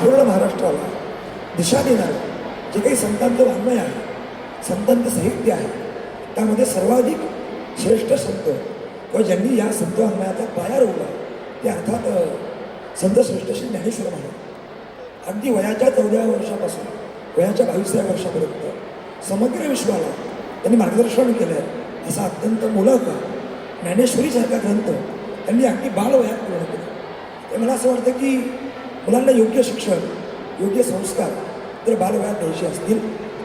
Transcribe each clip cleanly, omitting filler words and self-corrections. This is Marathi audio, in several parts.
पूर्ण महाराष्ट्राला दिशा देणारं जे काही संतांचं वाङ्मय आहे, संतांचं साहित्य आहे, त्यामध्ये सर्वाधिक श्रेष्ठ संत किंवा ज्यांनी या संत वाङ्मयाचा पाया रोवला ते अर्थात संत श्रेष्ठ श्री ज्ञानेश्वर महाराज. अगदी वयाच्या 14व्या वर्षापासून वयाच्या 22व्या वर्षापर्यंत समग्र विश्वाला त्यांनी मार्गदर्शन केलं आहे. असा अत्यंत मोलाचा ज्ञानेश्वरीसारखा ग्रंथ त्यांनी अगदी बालवयात पूर्ण केला. ते मला असं वाटतं की मुलांना योग्य शिक्षण, योग्य संस्कार जर बालवयात द्यायचे असतील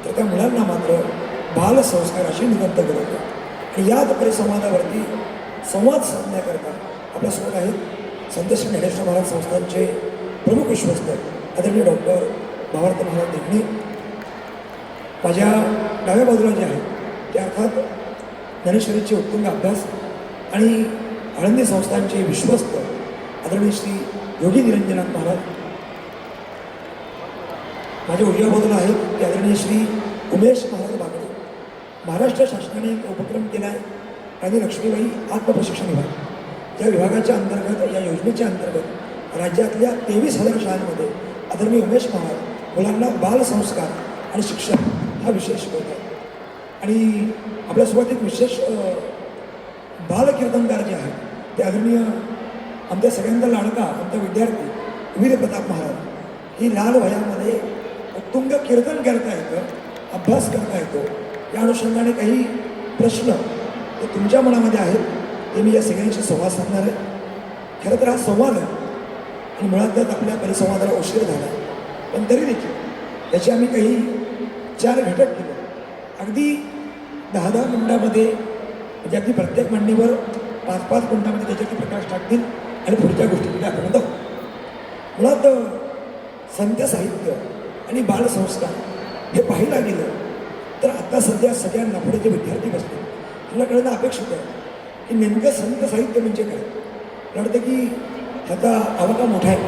तर त्या मुलांना मात्र बालसंस्काराशी निबंध करत. आणि याच परिसंवादावरती संवाद साधण्याकरता आपल्यासोबत आहेत संत श्री ज्ञानेश्वर महाराज संस्थांचे प्रमुख विश्वस्त आदरणीय डॉक्टर भावार्थ महाराज देखणे. माझ्या डाव्या बाजूला जे आहे ते अर्थात ज्ञानेश्वरीचे उत्तुंग अभ्यास आणि आळंदी संस्थांचे विश्वस्त आदरणीय श्री योगी निरंजनाथ महाराज. माझ्या उजव्या बाजूला आहेत ते आदरणीय श्री उमेश महाराज बागडे. महाराष्ट्र शासनाने एक उपक्रम केला आहे आणि लक्ष्मीबाई आत्मप्रशिक्षण विभाग या विभागाच्या अंतर्गत, या योजनेच्या अंतर्गत राज्यातल्या 23,000 शाळांमध्ये आदरणीय उमेश महाराज मुलांना बालसंस्कार आणि शिक्षण हा विषय शिकवतात. आणि आपल्यासोबत एक विशेष बालकीर्तनकार जे आहेत ते आदरणीय आमच्या सगळ्यांचा लाडका आमचा विद्यार्थी वीर प्रताप महाराज. ही लाल वयामध्ये उत्तुंग कीर्तन करता येतं, अभ्यास करता येतो. या अनुषंगाने काही प्रश्न जे तुमच्या मनामध्ये आहेत ते मी या सगळ्यांशी संवाद साधणार आहे. खरं तर हा संवाद आहे आणि मुळातच आपल्या परिसंवादाला उशीर झाला, पण तरी देखील याचे आम्ही काही 4 घटक केले. अगदी 10-10 मिनिटामध्ये म्हणजे अगदी प्रत्येक मांडणीवर 5-5 मिनिटामध्ये त्याच्यावरती प्रकाश टाकतील आणि पुढच्या गोष्टीमध्ये आपण जाऊ. मुळात संत साहित्य आणि बालसंस्कार हे पाहायला गेलं तर आता सध्या सगळ्यांना पुढे जे विद्यार्थी बसले त्यांना कळणं अपेक्षित आहे की नेमकं संत साहित्य म्हणजे काय. मला वाटतं की ह्याचा आवाका मोठा आहे,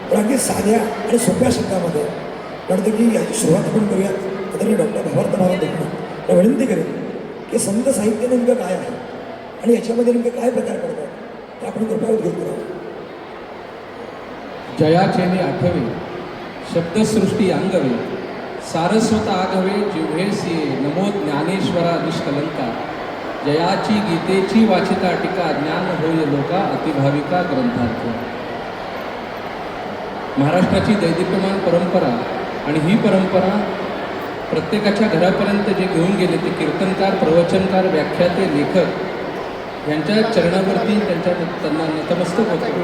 पण अगदी साध्या आणि सोप्या शब्दामध्ये मला वाटतं की याची सुरुवात आपण करूयात. आदरणीय डॉक्टर भावार्थ महाराज देखणे विनंती करेन की संत साहित्य नेमकं काय आहे आणि याच्यामध्ये नेमके काय प्रकार पडतात ते आपण कृपया उद्योग करावं. जयाचेने आठवे शब्दसृष्टी अंगवे सारस्वत आगवे जिव्हे सिये नमो ज्ञानेश्वरा निष्कलंका जयाची गीतेची वाचिता टीका ज्ञान होय लोका अतिभाविका ग्रंथार्थ. महाराष्ट्राची दैदिप्यमान परंपरा आणि ही परंपरा प्रत्येकाच्या घरापर्यंत जे घेऊन गेले ते कीर्तनकार, प्रवचनकार, व्याख्याते, लेखक यांच्या चरणावरती त्यांना नतमस्तक होतो.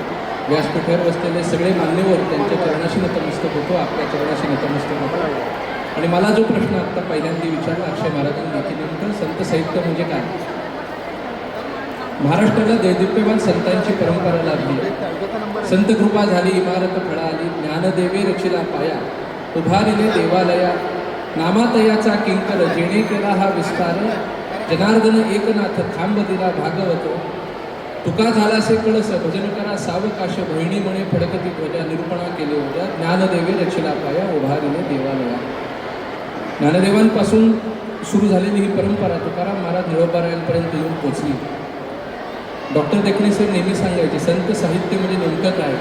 व्यासपीठावर बसलेले सगळे मान्यवर त्यांच्या चरणाशी नतमस्तक होतो, आपल्या चरणाशी नतमस्तक होतो. आणि मला जो प्रश्न आत्ता पहिल्यांदा विचारला अक्षय महाराजांनी की नेमकं संत साहित्य म्हणजे काय. महाराष्ट्राला दैदिप्यमान संतांची परंपरा लाभली, संत कृपा झाली, इमारत फळाली, ज्ञानदेवे रचिला पाया, उभारिले देवालया, नामातयाचा किंकर जेणे केला हा विस्तार, जनार्दन एकनाथ थांब दिला भागवत, तुका झालासे कळस भजन करा सावकाश, बहिणी म्हणे फडकती ध्वजा, निरूपणा केले होत्या, ज्ञानदेवे रचिला पाया, उभारिले देवालया. ज्ञानदेवांपासून सुरू झालेली ही परंपरा तुकाराम महाराज निळोबारायांपर्यंत येऊन पोचली. डॉक्टर देखणे सर नेहमी सांगायचे संत साहित्य म्हणजे नेमकं काय.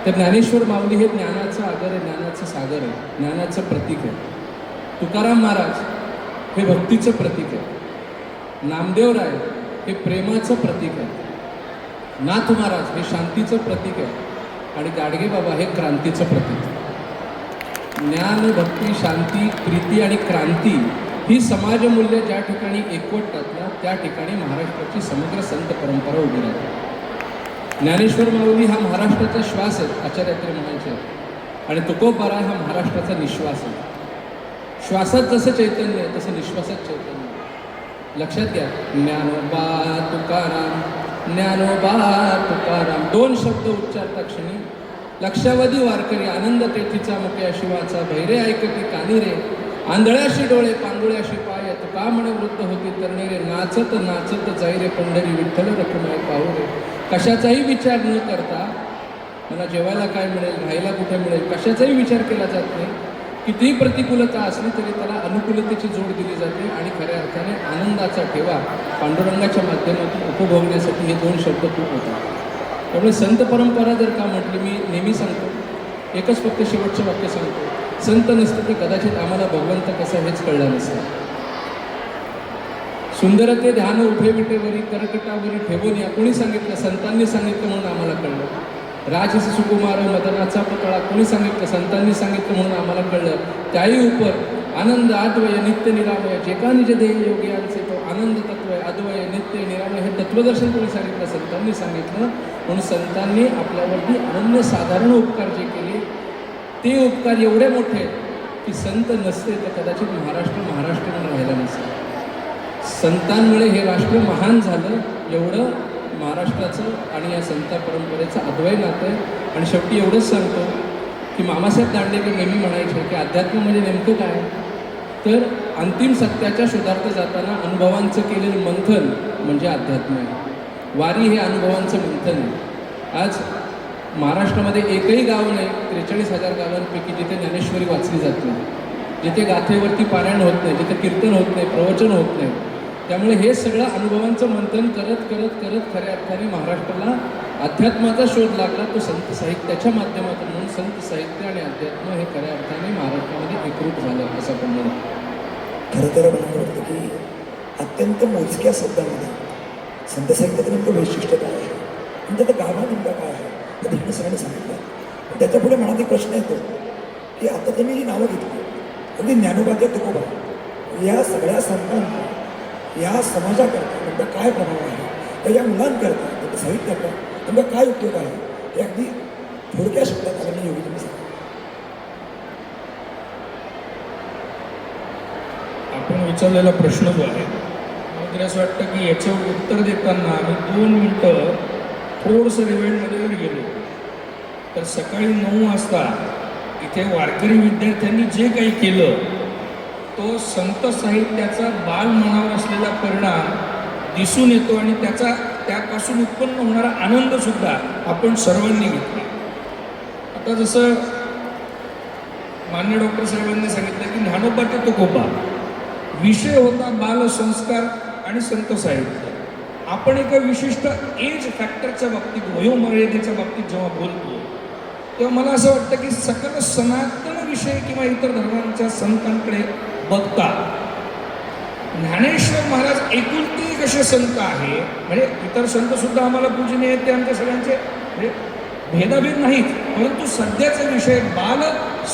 तर ज्ञानेश्वर माऊली हे ज्ञानाचं आगर आहे, ज्ञानाचं सागर आहे, ज्ञानाचं प्रतीक आहे. तुकाराम महाराज हे भक्तीचं प्रतीक आहे. नामदेवराय हे प्रेमाचं प्रतीक आहे. नाथ महाराज हे शांतीचं प्रतीक आहे आणि गाडगे बाबा हे क्रांतीचं प्रतीक आहे. ज्ञान, भक्ती, शांती, प्रीती आणि क्रांती ही समाजमूल्य ज्या ठिकाणी एकवटतात ना त्या ठिकाणी महाराष्ट्राची समग्र संत परंपरा उभी राहते. ज्ञानेश्वर माऊली हा महाराष्ट्राचा श्वास आहे, आचार्यात्री म्हणायचे, आणि तुकोबारा हा महाराष्ट्राचा निश्वास आहे. श्वासात जसं चैतन्य आहे तसं निश्वासात चैतन्य आहे. लक्षात घ्या, ज्ञानोबा तुकाराम, ज्ञानोबा तुकाराम 2 शब्द उच्चारता क्षणी लक्षावधी वारकरी आनंद तेथीचा मुक्या शिवाचा, भैरे ऐकती कानी रे, आंधळ्याशी डोळे पांगुळ्याशी पाय, तुका म्हणे वृद्ध होती तरणी रे, नाचत नाचत जाई रे पंढरी, विठ्ठल रखुमाई पाहू रे. कशाचाही विचार न करता मला जेवायला काय मिळेल, राहायला कुठे मिळेल, कशाचाही विचार केला जात नाही. कितीही प्रतिकूलता असली तरी त्याला अनुकूलतेची जोड दिली जाते आणि खऱ्या अर्थाने आनंदाचा ठेवा पांडुरंगाच्या माध्यमातून उपभोगण्यासाठी हे 2 शब्द खूप होतात. त्यामुळे संत परंपरा जर का म्हटली, मी नेहमी सांगतो एकच फक्त शेवटचं वाक्य सांगतो, संत नसतं तर कदाचित आम्हाला भगवंत कसा हेच कळलं नसतं. सुंदर ते ध्यान उभे विटेवरी करकटावरी ठेवून या कोणी सांगितलं? संतांनी सांगितलं म्हणून आम्हाला कळलं. राजस सुकुमार मदनाचा पुतळा कोणी सांगितलं? संतांनी सांगितलं म्हणून आम्हाला कळलं. त्याही उपर आनंद अद्वय नित्य निरामय जे का निज देह योगियांचे तो आनंद तत्व अद्वय नित्य निरामय हे तत्वदर्शन कोणी सांगितलं? संतांनी सांगितलं. म्हणून संतांनी आपल्यावरती अनन्यसाधारण उपकार जे केले ते उपकार एवढे मोठे की संत नसते तर कदाचित महाराष्ट्र म्हणून राहिला नसतं. संतांमुळे हे राष्ट्र महान झालं, एवढं महाराष्ट्राचं आणि या संत परंपरेचं अद्वय नातं आहे. आणि शेवटी एवढंच सांगतो की मामासाहेब दांडेकर नेहमी म्हणायचे की अध्यात्म म्हणजे नेमकं काय? तर अंतिम सत्याच्या शोधार्थ जाताना अनुभवांचं केलेलं मंथन म्हणजे अध्यात्म आहे. वारी हे अनुभवांचं मंथन आहे. आज महाराष्ट्रामध्ये एकही गाव नाही 43,000 गावांपैकी जिथे ज्ञानेश्वरी वाचली जात नाही, जिथे गाथेवरती पारायण होत नाही, जिथे कीर्तन होत नाही, प्रवचन होत नाही. त्यामुळे हे सगळं अनुभवांचं मंथन करत करत करत खऱ्या अर्थाने महाराष्ट्राला अध्यात्माचा शोध लागला, तो संत साहित्याच्या माध्यमातून. म्हणून संत साहित्य आणि अध्यात्म हे खऱ्या अर्थाने महाराष्ट्रामध्ये एकरूप झालं असं आपण म्हणू. खरं तर मला वाटतं की अत्यंत मोजक्या शब्दामध्ये संत साहित्याचं नेमकं वैशिष्ट्य काय आहे आणि त्याचं गाभा नेमका काय आहे ते देखील सगळ्यांनी सांगितलं. पण त्याच्यापुढे मनात एक प्रश्न येतो की आता तुम्ही जी नावं घेतली अगदी ज्ञानोबा ते तुकोबा या सगळ्या संतांना या समाजाकरता नेमका काय प्रभाव आहे, तर या मुलांकरता त्यांच्या साहित्याचा नेमका काय उपयोग आहे हे अगदी थोडक्या शब्दात आम्ही योगी तुम्ही सांगा. आपण विचारलेला प्रश्न जो आहे मला तरी असं वाटतं की याच्यावर उत्तर देताना आम्ही 2 मिनटं थोडंसं रिवाइंडमध्ये जर गेलो तर सकाळी 9 वाजता इथे वारकरी विद्यार्थ्यांनी जे काही केलं तो संत साहित्याचा बाल मनावर असलेला परिणाम दिसून येतो आणि त्यापासून उत्पन्न होणारा आनंदसुद्धा आपण सर्वांनी घेतला. आता जसं मान्य डॉक्टर साहेबांनी सांगितलं की ज्ञानोबा ते तुकोबा विषय होता बालसंस्कार आणि संत साहित्य. आपण एका विशिष्ट एज फॅक्टरच्या बाबतीत वयोमर्यादेच्या बाबतीत जेव्हा बोलतो तेव्हा मला असं वाटतं की सकल सनातन विषय किंवा इतर धर्मांच्या संतांकडे बघता ज्ञानेश्वर महाराज एकुलते एक असे संत आहे. म्हणजे इतर संत सुद्धा आम्हाला पूजनीय आहेत, ते आमच्या सगळ्यांचे म्हणजे भेदाभेद नाहीत, परंतु सध्याचा विषय बाल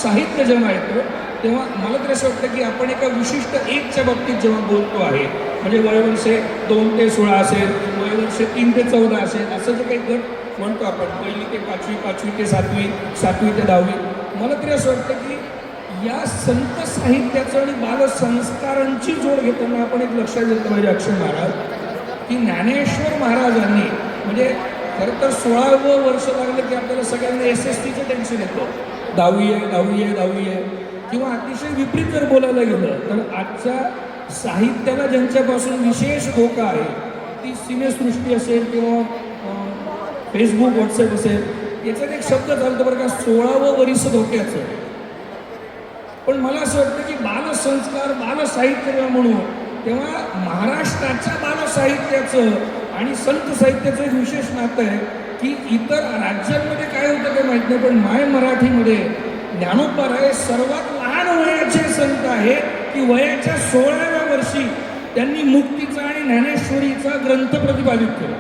साहित्य जेव्हा येतो तेव्हा मला तर असं वाटतं की आपण एका विशिष्ट एजच्या बाबतीत जेव्हा बोलतो आहे म्हणजे वयवर्षे 2 ते 16 असेल, वयवर्षे 3 ते 14 असेल, असं जे काही गट म्हणतो आपण 1ली ते 5वी, 5वी ते 7वी, 7वी ते 10वी, मला तरी असं वाटतं की या संत साहित्याचं आणि बालसंस्कारांची जोड घेताना आपण एक लक्षात घेतलं पाहिजे अक्षय महाराज की ज्ञानेश्वर महाराजांनी म्हणजे खरं तर 16वं वर्ष लागलं की आपल्याला सगळ्यांना SSTचं टेन्शन येतं, 10वी आहे किंवा अतिशय विपरीत जर बोलायला गेलं तर आजच्या साहित्याला ज्यांच्यापासून विशेष धोका आहे ती सिनेसृष्टी असेल किंवा फेसबुक व्हॉट्सअप असेल, याच्यात एक शब्द चालतो बरं का 16वं वर्ष धोक्याचं. पण मला असं वाटतं की बालसंस्कार बालसाहित्य जेव्हा म्हणू तेव्हा महाराष्ट्राच्या बालसाहित्याचं आणि संत साहित्याचं एक विशेष नातं आहे की इतर राज्यांमध्ये काय होतं काही माहीत नाही, पण माय मराठीमध्ये ज्ञानोबा सर्वात लहान वयाचे संत आहे की वयाच्या 16व्या वर्षी त्यांनी मुक्तीचा आणि ज्ञानेश्वरीचा ग्रंथ प्रतिपादित केला.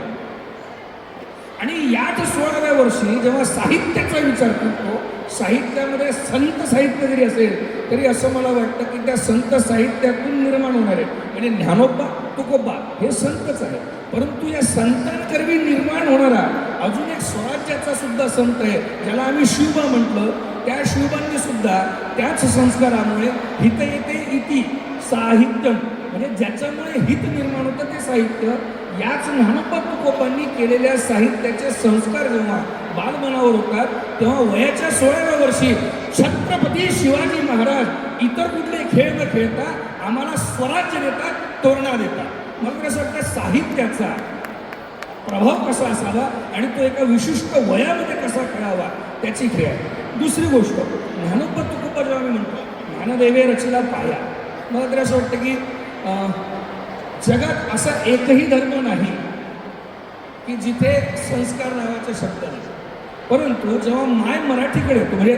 आणि याच 16व्या वर्षी जेव्हा साहित्याचा विचार करतो, साहित्यामध्ये संत साहित्य जरी असेल तरी असं मला वाटतं की त्या संत साहित्यातून निर्माण होणारे म्हणजे ज्ञानोबा तुकोबा हे संतच आहे, परंतु या संतांकरवी निर्माण होणारा अजून एक स्वराज्याचा सुद्धा संत आहे ज्याला आम्ही शिवबा म्हटलं. त्या शिवबांनी सुद्धा त्याच संस्कारामुळे हित येते इति साहित्यम म्हणजे ज्याच्यामुळे हित निर्माण होतं ते साहित्य. याच ज्ञानोबा तुकोबांनी केलेल्या साहित्याचे संस्कार जेव्हा बालमनावर होतात तेव्हा वयाच्या 16व्या वर्षी छत्रपती शिवाजी महाराज इतर कुठले खेळ न खेळता आम्हाला स्वराज्य देतात, तोरणा देतात. मला कसं वाटतं साहित्याचा प्रभाव कसा असावा आणि तो एका विशिष्ट वयामध्ये कसा खेळावा त्याची खेळ आहे. दुसरी गोष्ट ज्ञानोबा तुकोबा जेव्हा मी म्हणतो ज्ञानदेवे रचला पाया, मला तरी असं वाटतं की जगात असा एकही धर्म नाही की जिथे संस्कार नावाचे शब्द नाही. परंतु जेव्हा माय मराठीकडे येतो म्हणजे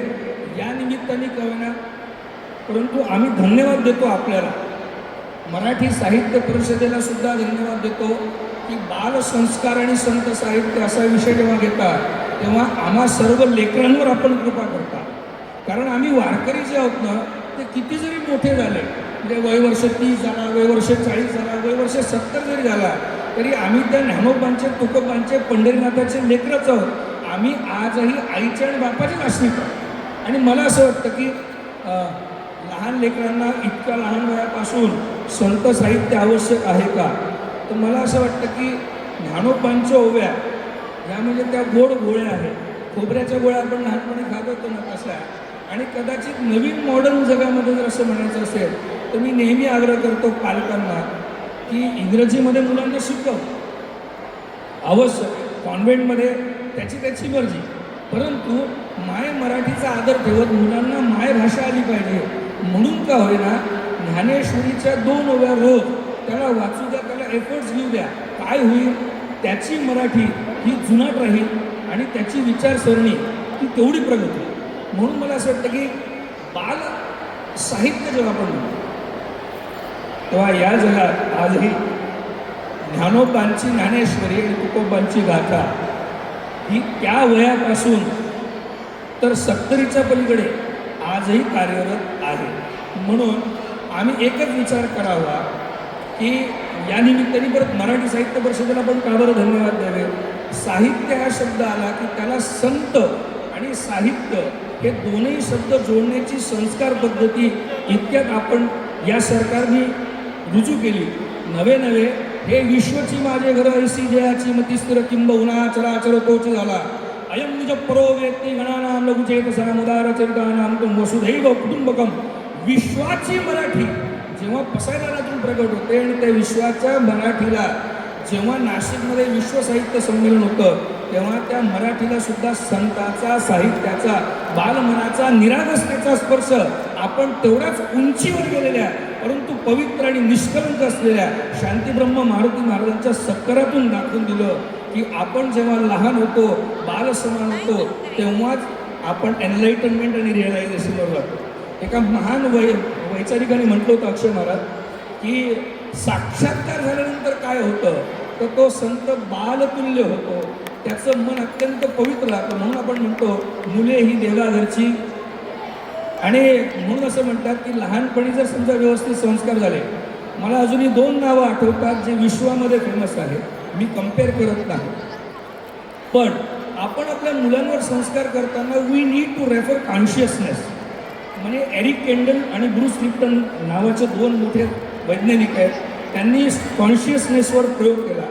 या निमित्ताने कळवणार, परंतु आम्ही धन्यवाद देतो आपल्याला, मराठी साहित्य परिषदेला सुद्धा धन्यवाद देतो की बालसंस्कार आणि संत साहित्य असा विषय जेव्हा घेतात तेव्हा आम्हा सर्व लेकरांवर आपण कृपा करता. कारण आम्ही वारकरी जे आहोत ना ते किती जरी मोठे झाले, म्हणजे वयवर्ष 30 झाला, वयवर्ष 40 झाला, वयवर्ष 70 जरी झाला, तरी आम्ही त्या ज्ञानोबांचे, तुकोबांचे, पंढरीनाथाचे लेकरच आहोत. आम्ही आजही आईच्या आणि बापाचेच आश्रित आहोत. आणि मला असं वाटतं की लहान लेकरांना इतक्या लहान वयापासून संत साहित्य आवश्यक आहे का, तर मला असं वाटतं की ज्ञानोबांच्या ओव्या ह्या म्हणजे त्या गोड गोळ्या आहेत. खोबऱ्याच्या गोळ्या आपण लहानपणी खात होतो ना तशा. आणि कदाचित नवीन मॉडर्न जगामध्ये जर असं म्हणायचं असेल तर मी नेहमी आग्रह करतो पालकांना की इंग्रजीमध्ये मुलांना शिकव, आवश्यक कॉन्व्हेंटमध्ये त्याची मर्जी, परंतु माय मराठीचा आदर ठेवत मुलांना माय भाषा आली पाहिजे. म्हणून का होईना ज्ञानेश्वरीच्या 2 ओव्या रोज त्याला वाचू द्या, त्याला एफर्ट्स घेऊ द्या. काय होईल, त्याची मराठी ही जुनाट राहील आणि त्याची विचारसरणी ही तेवढी प्रगत होईल. म्हणून मला असं वाटतं की बाल साहित्य जेव्हा आपण म्हणतो तेव्हा या जगात आजही ज्ञानोबांची ज्ञानेश्वरी आणि तुकोबांची गाथा ही त्या वयापासून तर 70च्या पलीकडे आजही कार्यरत आहे. म्हणून आम्ही एकच विचार करावा की या निमित्ताने परत मराठी साहित्य परिषदेला पण का बरं धन्यवाद द्यावे. साहित्य हा शब्द आला की त्याला संत आणि साहित्य हे दोन्ही शब्द जोडण्याची संस्कार पद्धती इतक्यात आपण या सरकारने रुजू केली. नवे हे विश्वची माझे घर ऐसी जयाची मती स्थिर किंबहुना चराचर तोच झाला. अयं निज परो व्यक्ती गणानाम लघुचेत समुदार चरितानाम तुम वसुधैव कुटुंबकम. विश्वाची मराठी जेव्हा पसायदानातून प्रगट होते आणि त्या विश्वाच्या मराठीला जेव्हा नाशिकमध्ये विश्व साहित्य संमेलन होतं तेव्हा त्या मराठीला सुद्धा संताचा, साहित्याचा, बालमनाचा, निरागसतेचा स्पर्श आपण तेवढ्याच उंचीवर गेलेल्या परंतु पवित्र आणि निष्कलंक असलेल्या शांतीब्रह्म मारुती महाराजांच्या सत्कारातून दाखवून दिलं की आपण जेव्हा लहान होतो, बालसमान होतो, तेव्हाच आपण एनलाइटनमेंट आणि रिअलायझेशनवर जातो. एका महान वैचारिकाने म्हटलं होतं अक्षय महाराज की साक्षात्कार झाल्यानंतर काय होतं तर तो संत बालतुल्य होतो, त्याचं मन अत्यंत पवित्र राहतं. म्हणून आपण म्हणतो मुले ही देवाघरची. आणि म्हणून असं म्हणतात की लहानपणी जर समजा व्यवस्थित संस्कार झाले, मला अजूनही 2 नावं आठवतात जे विश्वामध्ये फेमस आहेत, मी कम्पेअर करत नाही, पण आपण आपल्या मुलांवर संस्कार करताना we need to refer consciousness. म्हणजे एरिक केंडल आणि ब्रूस लिप्टन नावाचे 2 मोठे वैज्ञानिक आहेत, त्यांनी कॉन्शियसनेसवर प्रयोग केला.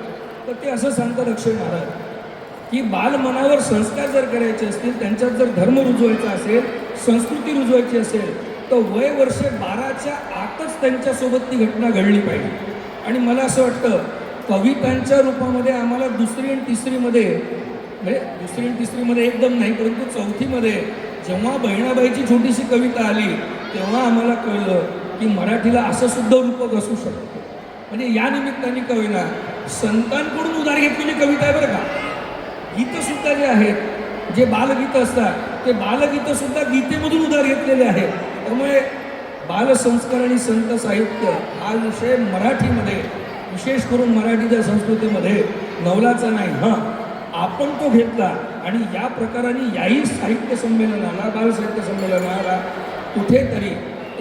तर ते असं सांगतात अक्षय महाराज की बालमनावर संस्कार जर करायचे असतील, त्यांच्यात जर धर्म रुजवायचा असेल, संस्कृती रुजवायची असेल, तर वय वर्ष 12च्या आतच त्यांच्यासोबत ती घटना घडली पाहिजे. आणि मला असं वाटतं कवितांच्या रूपामध्ये आम्हाला 2री आणि 3रीमध्ये म्हणजे 2री आणि 3रीमध्ये एकदम नाही परंतु 4थीमध्ये जेव्हा बहिणाबाईची छोटीशी कविता आली तेव्हा आम्हाला कळलं की मराठीला असं सुद्धा रूपक असू शकतं. म्हणजे या निमित्ताने कविना संतांकडून उधार घेतलेली कविता आहे बरं का. गीतंसुद्धा जे आहेत, जे बालगीतं असतात ते बालगीतंसुद्धा गीतेमधून उधार घेतलेले आहेत. त्यामुळे बालसंस्कार आणि संत साहित्य हा विषय मराठीमध्ये, विशेष करून मराठीच्या संस्कृतीमध्ये नवलाचा नाही. हां, आपण तो घेतला आणि या प्रकाराने याही साहित्य संमेलनाला, बालसाहित्य संमेलनाला कुठेतरी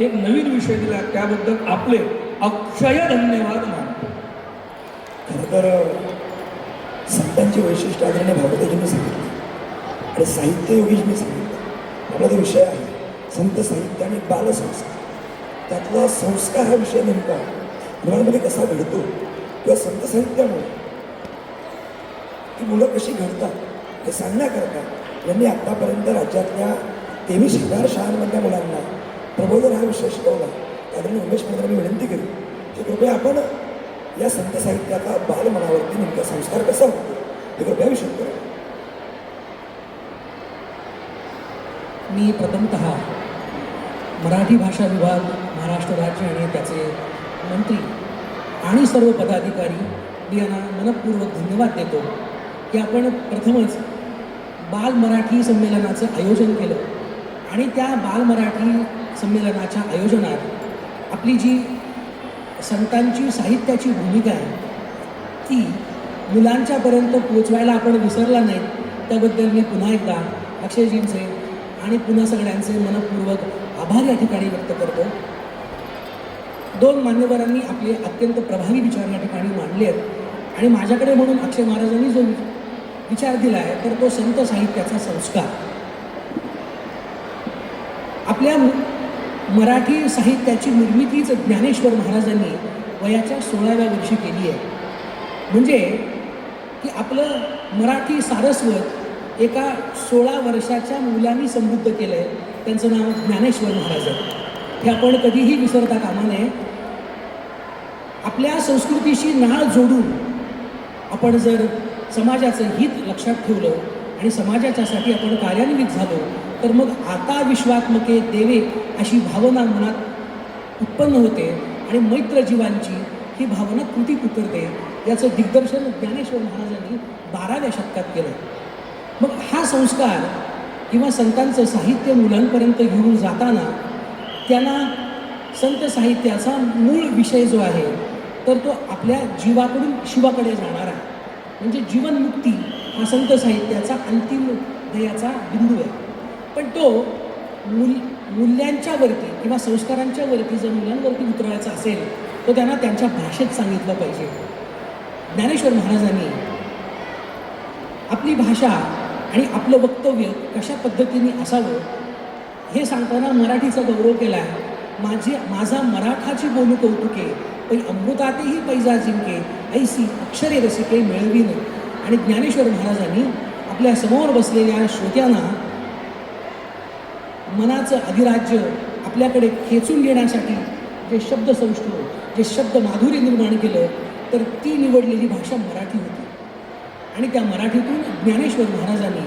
एक नवीन विषय दिला, त्याबद्दल आपले अक्षय धन्यवाद मानतो. खरं तर संतांची वैशिष्ट्य आदरणीय भागवताजींनी सांगितली आणि साहित्य योगीजींनी सांगितलं. आपला तो विषय आहे संत साहित्य आणि बालसंस्कार. त्यातला संस्कार हा विषय नेमका मुलांमध्ये कसा घडतो किंवा संत साहित्यामुळे ती मुलं कशी घडतात हे सांगण्याकरता यांनी आत्तापर्यंत राज्यातल्या 23,000 शाळांमधल्या मुलांना प्रबोधन हा विषय शिकवला. आदरणीय उमेश मित्रांनी विनंती केली की कृपया आपण या संत साहित्याचा बालमनावरती नेमका संस्कार कसा होतो हे कृपया विषय करू. मी प्रथमतः मराठी भाषा विभाग, महाराष्ट्र राज्य आणि त्याचे मंत्री आणि सर्व पदाधिकारी यांना मनपूर्वक धन्यवाद देतो की आपण प्रथमच बाल मराठी संमेलनाचं आयोजन केलं आणि त्या बाल मराठी संमेलनाच्या आयोजनात आपली जी संतांची साहित्याची भूमिका आहे ती मुलांच्यापर्यंत पोचवायला आपण विसरला नाही, त्याबद्दल मी पुन्हा एकदा अक्षयजींचे आणि पुन्हा सगळ्यांचे मनपूर्वक आभार या ठिकाणी व्यक्त करतो. दोन मान्यवरांनी आपले अत्यंत प्रभावी विचार या ठिकाणी मांडले आहेत आणि माझ्याकडे म्हणून अक्षय महाराजांनी जो विचार दिला आहे तर तो संत साहित्याचा संस्कार. आपल्या मराठी साहित्याची निर्मितीच ज्ञानेश्वर महाराजांनी वयाच्या 16व्या वर्षी केली आहे. म्हणजे की आपलं मराठी सारस्वत एका 16 वर्षाच्या मुलांनी समृद्ध केलं आहे. त्यांचं नाव ज्ञानेश्वर महाराज आहे. हे आपण कधीही विसरता कामा नये. आपल्या संस्कृतीशी नाळ जोडून आपण जर समाजाचं हित लक्षात ठेवलं आणि समाजाच्यासाठी आपण कार्यान्वित झालो तर मग आता विश्वात्मके देवे अशी भावना मनात उत्पन्न होते आणि मैत्र जीवांची ही भावना कृतीत उतरते. याचं दिग्दर्शन ज्ञानेश्वर महाराजांनी 12व्या शतकात केलं. मग हा संस्कार किंवा संतांचं साहित्य मुलांपर्यंत घेऊन जाताना त्यांना संत साहित्याचा मूळ विषय जो आहे तर तो आपल्या जीवाकडून शिवाकडे जाणार आहे. म्हणजे जीवनमुक्ती हा संत साहित्याचा अंतिम ध्येयाचा बिंदू आहे. पण तो मूल्यांच्या वरती किंवा संस्कारांच्या वरती जर मुलांवरती उतरवायचा असेल तर त्यांना त्यांच्या भाषेत सांगितलं पाहिजे. ज्ञानेश्वर महाराजांनी आपली भाषा आणि आपलं वक्तव्य कशा पद्धतीने असावं हे सांगताना मराठीचा गौरव केला आहे. माझा मराठाची बोलू कौतुके पै अमृतातेही पैजा जिंके ऐसी अक्षरे रसिके मिळवीन. आणि ज्ञानेश्वर महाराजांनी आपल्या समोर बसलेल्या श्रोत्यांना मनाचं अधिराज्य आपल्याकडे खेचून घेण्यासाठी जे शब्दसौष्ठव जे शब्द माधुर्य निर्माण केलं तर ती निवडलेली भाषा मराठी होती. आणि त्या मराठीतून ज्ञानेश्वर महाराजांनी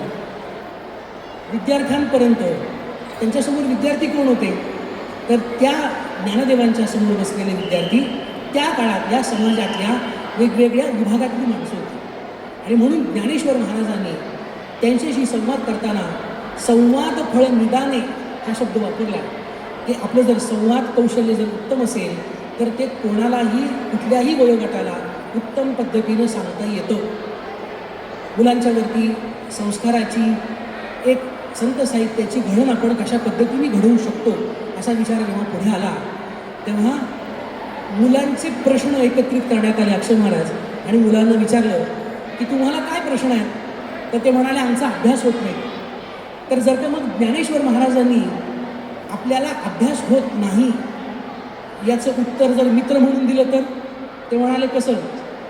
विद्यार्थ्यांपर्यंत, त्यांच्यासमोर विद्यार्थी कोण होते तर त्या ज्ञानदेवांच्या समोर बसलेले विद्यार्थी त्या काळात या समाजातल्या वेगवेगळ्या विभागातली माणसं होती. आणि म्हणून ज्ञानेश्वर महाराजांनी त्यांच्याशी संवाद करताना संवाद फळ निदाने हा शब्द वापरला की आपलं जर संवाद कौशल्य जर उत्तम असेल तर ते कोणालाही कुठल्याही वयोगटाला उत्तम पद्धतीने सांगता येतं. मुलांच्यावरती संस्काराची एक संत साहित्याची घडण आपण कशा पद्धतीने घडवू शकतो असा विचार जेव्हा पुढे आला तेव्हा मुलांचे प्रश्न एकत्रित करण्यात आले. अक्षय महाराज आणि मुलांना विचारलं की तुम्हाला काय प्रश्न आहेत तर ते म्हणाले आमचा अभ्यास होत नाही. तर जर का मग ज्ञानेश्वर महाराजांनी आपल्याला अभ्यास होत नाही याचं उत्तर जर मित्र म्हणून दिलं तर ते म्हणाले कसं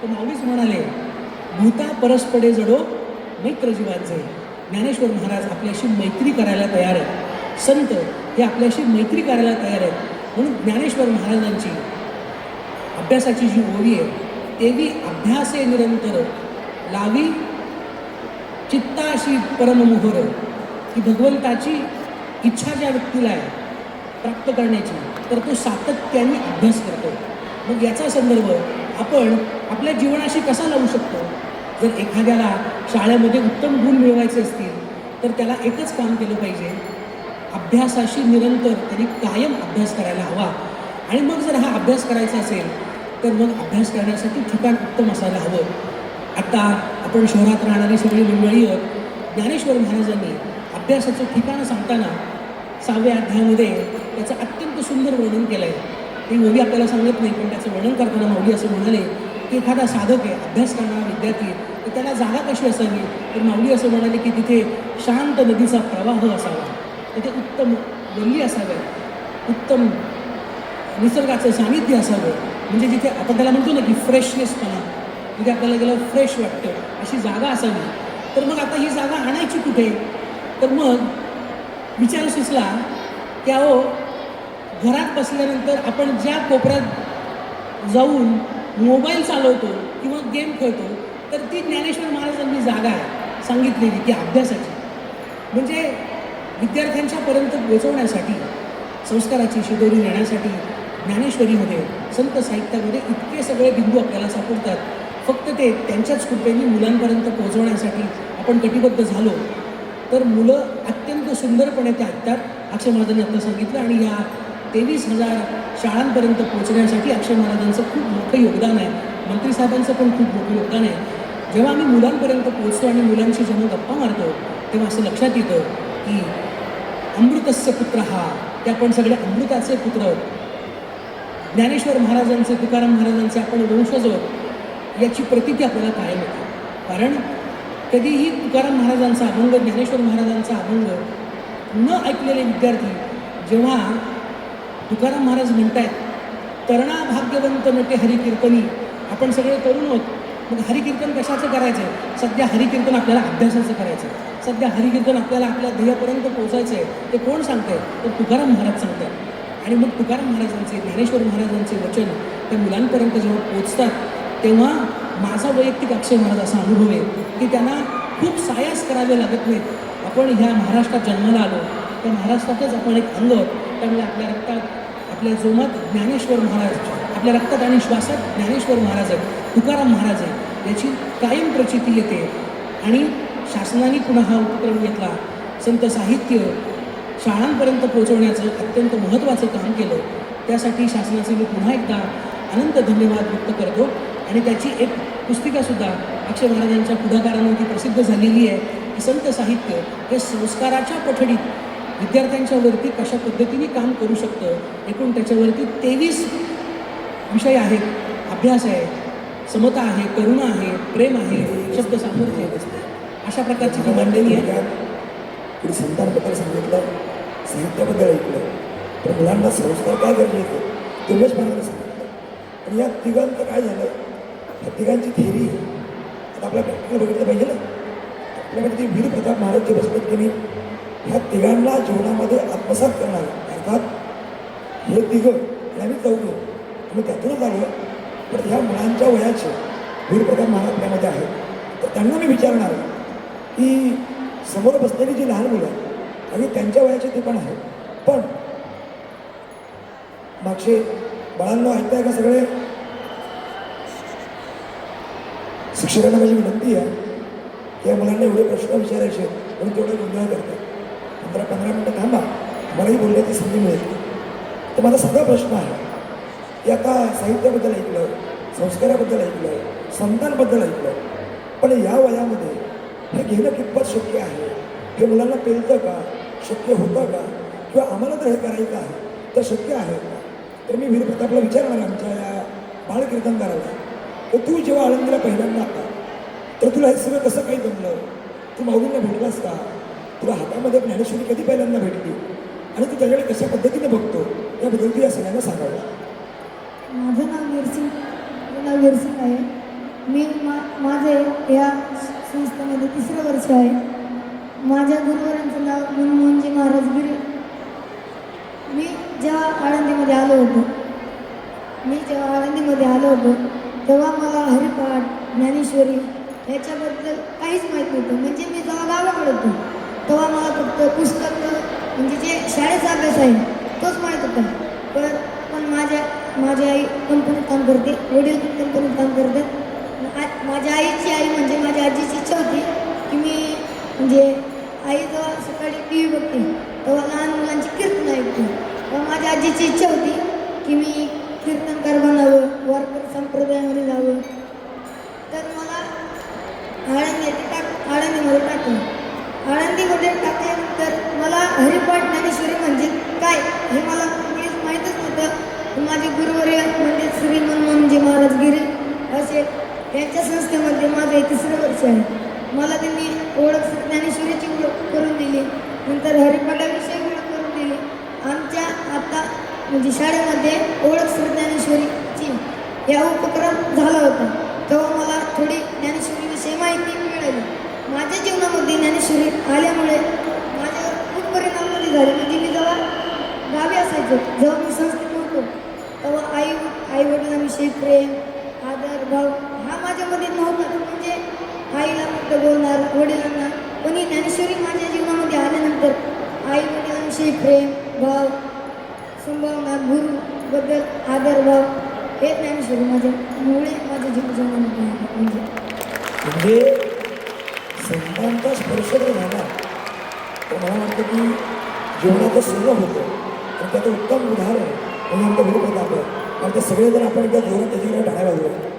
तर माऊलीच म्हणाले भूता परस्पडे जडो मैत्र जीवांचे. ज्ञानेश्वर महाराज आपल्याशी मैत्री करायला तयार आहेत. संत हे आपल्याशी मैत्री करायला तयार आहेत. म्हणून ज्ञानेश्वर महाराजांची अभ्यासाची जी ओवी आहे तेवी अभ्यासे निरंतर लावी चित्ताशी परममोहर. ही भगवंताची इच्छा ज्या व्यक्तीला आहे प्राप्त करण्याची तर तो सातत्याने अभ्यास करतो. मग याचा संदर्भ आपण आपल्या जीवनाशी कसा लावू शकतो. जर एखाद्याला शाळेमध्ये उत्तम गुण मिळवायचे असतील तर त्याला एकच काम केलं पाहिजे, अभ्यासाशी निरंतर त्यांनी कायम अभ्यास करायला हवा. आणि मग जर हा अभ्यास करायचा असेल तर मग अभ्यास करण्यासाठी ठिकाण उत्तम असायला हवं. आता आपण शहरात राहणारी सगळी मंडळी ज्ञानेश्वर महाराजांनी अभ्यासाचं ठिकाण सांगताना 6व्या अध्यायामध्ये त्याचं अत्यंत सुंदर वर्णन केलं आहे. ही ओवी आपल्याला सांगत नाही पण त्याचं वर्णन करताना माऊली असं म्हणाले की एखादा साधक आहे, अभ्यास करणारा विद्यार्थी तर त्याला जागा कशी असावी तर माऊली असं म्हणाले की तिथे शांत नदीचा प्रवाह असावा, तिथे उत्तम वल्ली असाव्या, उत्तम निसर्गाचं सानिध्य असावं. म्हणजे जिथे आपण त्याला म्हणतो ना की फ्रेशनेसपणा, जिथे आपल्याला गेलं फ्रेश वाटतं अशी जागा असावी. तर मग आता ही जागा आणायची कुठे तर मग विचार सुचला की अहो घरात बसल्यानंतर आपण ज्या कोपऱ्यात जाऊन मोबाईल चालवतो किंवा गेम खेळतो तर ती ज्ञानेश्वर महाराजांनी जागा आहे सांगितलेली की अभ्यासाची. म्हणजे विद्यार्थ्यांच्यापर्यंत पोहोचवण्यासाठी संस्काराची शिदोरी नेण्यासाठी ज्ञानेश्वरीमध्ये संत साहित्यामध्ये इतके सगळे बिंदू आपल्याला सापडतात. फक्त ते त्यांच्याच कृपेने मुलांपर्यंत पोहोचवण्यासाठी आपण कटिबद्ध झालो तर मुलं अत्यंत सुंदरपणे ते ऐकतात. अक्षय महाराजांनी आता सांगितलं आणि या 23,000 शाळांपर्यंत पोहोचण्यासाठी अक्षय महाराजांचं खूप मोठं योगदान आहे. मंत्री साहेबांचं पण खूप मोठं योगदान आहे. जेव्हा आम्ही मुलांपर्यंत पोहोचतो आणि मुलांशी जेव्हा गप्पा मारतो तेव्हा असं लक्षात येतं की अमृतस्य पुत्र हा, ते आपण सगळे अमृताचे पुत्र, ज्ञानेश्वर महाराजांचे, तुकाराम महाराजांचे आपण वंशज आहोत याची प्रतीती आपल्याला कायम येते. कारण कधीही तुकाराम महाराजांचा अभंग, ज्ञानेश्वर महाराजांचा अभंग न ऐकलेले विद्यार्थी जेव्हा तुकाराम महाराज म्हणतायत तरणा भाग्यवंत नटे हरिकीर्तनी, आपण सगळे तरुण आहोत, मग हरिकीर्तन कशाचं करायचं आहे? सध्या हरिकीर्तन आपल्याला अभ्यासाचं करायचं आहे. सध्या हरिकीर्तन आपल्याला आपल्या ध्येयापर्यंत पोहोचायचं आहे. ते कोण सांगतंय? तर तुकाराम महाराज सांगतात. आणि मग तुकाराम महाराजांचे, ज्ञानेश्वर महाराजांचे वचन त्या मुलांपर्यंत जेव्हा पोचतात तेव्हा माझा वैयक्तिक अक्षय महाराज असा अनुभव आहे की त्यांना खूप सायास करावे लागत नाहीत. आपण ह्या महाराष्ट्रात जन्माला आलो, त्या महाराष्ट्रातच आपण एक अंग आहोत. त्यामुळे आपल्या रक्तात, आपल्या जोमात ज्ञानेश्वर महाराज, आपल्या रक्तात आणि श्वासात ज्ञानेश्वर महाराज आहेत, तुकाराम महाराज आहे, याची कायम प्रचिती येते. आणि शासनाने पुन्हा हा उपक्रम घेतला. संत साहित्य शाळांपर्यंत पोहोचवण्याचं अत्यंत महत्त्वाचं काम केलं. त्यासाठी शासनाचे मी पुन्हा एकदा अनंत धन्यवाद व्यक्त करतो. आणि त्याची एक पुस्तिकासुद्धा अक्षय महाराजांच्या पुढाकारानं ती प्रसिद्ध झालेली आहे की संत साहित्य हे संस्काराच्या पठडीत विद्यार्थ्यांच्यावरती कशा पद्धतीने काम करू शकतं. एकूण त्याच्यावरती 23 विषय आहेत, अभ्यास आहे, समता आहे, करुणा आहे, प्रेम आहे, शब्द सामर्थ्य आहे. अशा प्रकारची ही मांडणी आहे. पुढे संतांबद्दल सांगितलं, साहित्याबद्दल ऐकलं, तर मुलांना संस्कार काय गरजेचं तेवढंच मला सांगितलं. आणि या तिघांचं काय झालं, या तिघांची थेरी आता आपल्या प्रॅक्टिकल बघितलं पाहिजे ना. आपल्याकडे ती वीर प्रताप महाराज जे बसलेत की नाही, ह्या तिघांना जीवनामध्ये आत्मसात करणार. अर्थात हे तिघं आणि आम्ही चौघं आम्ही त्यातूनच आलो. पण ह्या मुलांच्या वयाचे वीर प्रताप महाराज आपल्यामध्ये आहेत. तर त्यांना मी विचारणार की समोर बसलेली जी लहान मुलं आहेत आणि त्यांच्या वयाचे ते पण आहेत, पण मागचे बाळांना ऐकताय का सगळे? शिक्षकांना माझी विनंती आहे की या मुलांना एवढे प्रश्न विचारायचे म्हणून तेवढे गोंधळ करतात. 15-15 मिनटं थांबा, मलाही बोलण्याची संधी मिळेल. तर माझा सगळा प्रश्न आहे की आता साहित्याबद्दल ऐकलं, संस्काराबद्दल ऐकलं, संतांबद्दल ऐकलं, पण या वयामध्ये हे घेणं कितपत शक्य आहे? हे मुलांना पेलतं का? शक्य होतं का? किंवा आम्हाला तर हे करायचं आहे तर शक्य आहे का? तर मी वीर प्रतापला विचारणार, आमच्या या बाळकीर्तनकाराला, तर तू जेव्हा आळंदीला पहिल्यांदा आला तर तुला हे सगळं कसं काही जमलं? तू माऊलींना भेटलास का? तुला हातामध्ये ज्ञानेश्वरी कधी पहिल्यांदा भेटली आणि तू त्याच्याकडे कशा पद्धतीने बघतो याबद्दल तू या सगळ्यांना सांगावं. माझं नाव वीरसिंग आहे. मी माझे या संस्थेमध्ये 3रं वर्ष आहे. माझ्या गुरुवरांचं नाव मनमोहनजी महाराज गिरे. मी जेव्हा आळंदीमध्ये आलो होतो तेव्हा मला हरिपाठ, ज्ञानेश्वरी ह्याच्याबद्दल काहीच माहीत नव्हतं. म्हणजे मी जेव्हा गावाकडे होतो तेव्हा मला फक्त पुस्तक म्हणजे जे शाळेचा अभ्यास आहे तोच माहीत होता. पण माझी आई कंपनीत काम करते, वडील कंपनीत काम करतात. माझ्या आईची आई म्हणजे माझ्या आजीची इच्छा होती की मी म्हणजे आई जेव्हा सकाळी टी व्ही बघते तेव्हा लहान मुलांची कीर्तन ऐकते. तेव्हा माझ्या आजीची इच्छा होती की मी कीर्तनकार बनावं, वारकरी संप्रदायामध्ये जावं. तर मला आळंदीमध्ये टाकलं. आळंदीमध्ये टाकल्यानंतर मला हरिपाठ ज्ञानेश्वरी म्हणजे काय हे मला माहीतच नव्हतं. माझे गुरुवर्य म्हणजे श्री मनमोहनजी महाराज गिरे असे यांच्या संस्थेमध्ये माझं 3रं वर्ष आहे. मला त्यांनी ओळख ज्ञानेश्वरीची ओळख करून दिली, नंतर हरिपाठाविषयी ओळख करून दिली. आमच्या आता म्हणजे शाळेमध्ये ओळख ज्ञानेश्वरीची या उपक्रम झाला होता तेव्हा मला थोडी ज्ञानेश्वरीविषयी माहिती मिळाली. माझ्या जीवनामध्ये ज्ञानेश्वरी आल्यामुळे माझ्यावर खूप परिणाम झाले. म्हणजे मी जेव्हा गावी असायचो, जेव्हा मी संस्थेत होतो तेव्हा आई वडिलांविषयी प्रेम, आदर, भाव हा माझ्यामध्ये नव्हता. म्हणजे आईला फक्त बोलणार, वडिलांना. पण ही ज्ञानेश्वरी माझ्या जीवनामध्ये आल्यानंतर आई वडिलांविषयी प्रेम, भाव, संभावना, गुरुबद्दल आदर, भाव हे ज्ञानेश्वरी माझ्या जीवनामध्ये आहे. म्हणजे संतांचा स्पर्श जर झाला तर मला वाटतं की जीवनाचं सुलभ होतं आणि त्याचं उत्तम उदाहरण म्हणजे आमचं गुरुप्रताप आहे. कारण ते सगळेजण आपण एकदा जोरात त्याच्याकडे टाळ्या वाजवूया.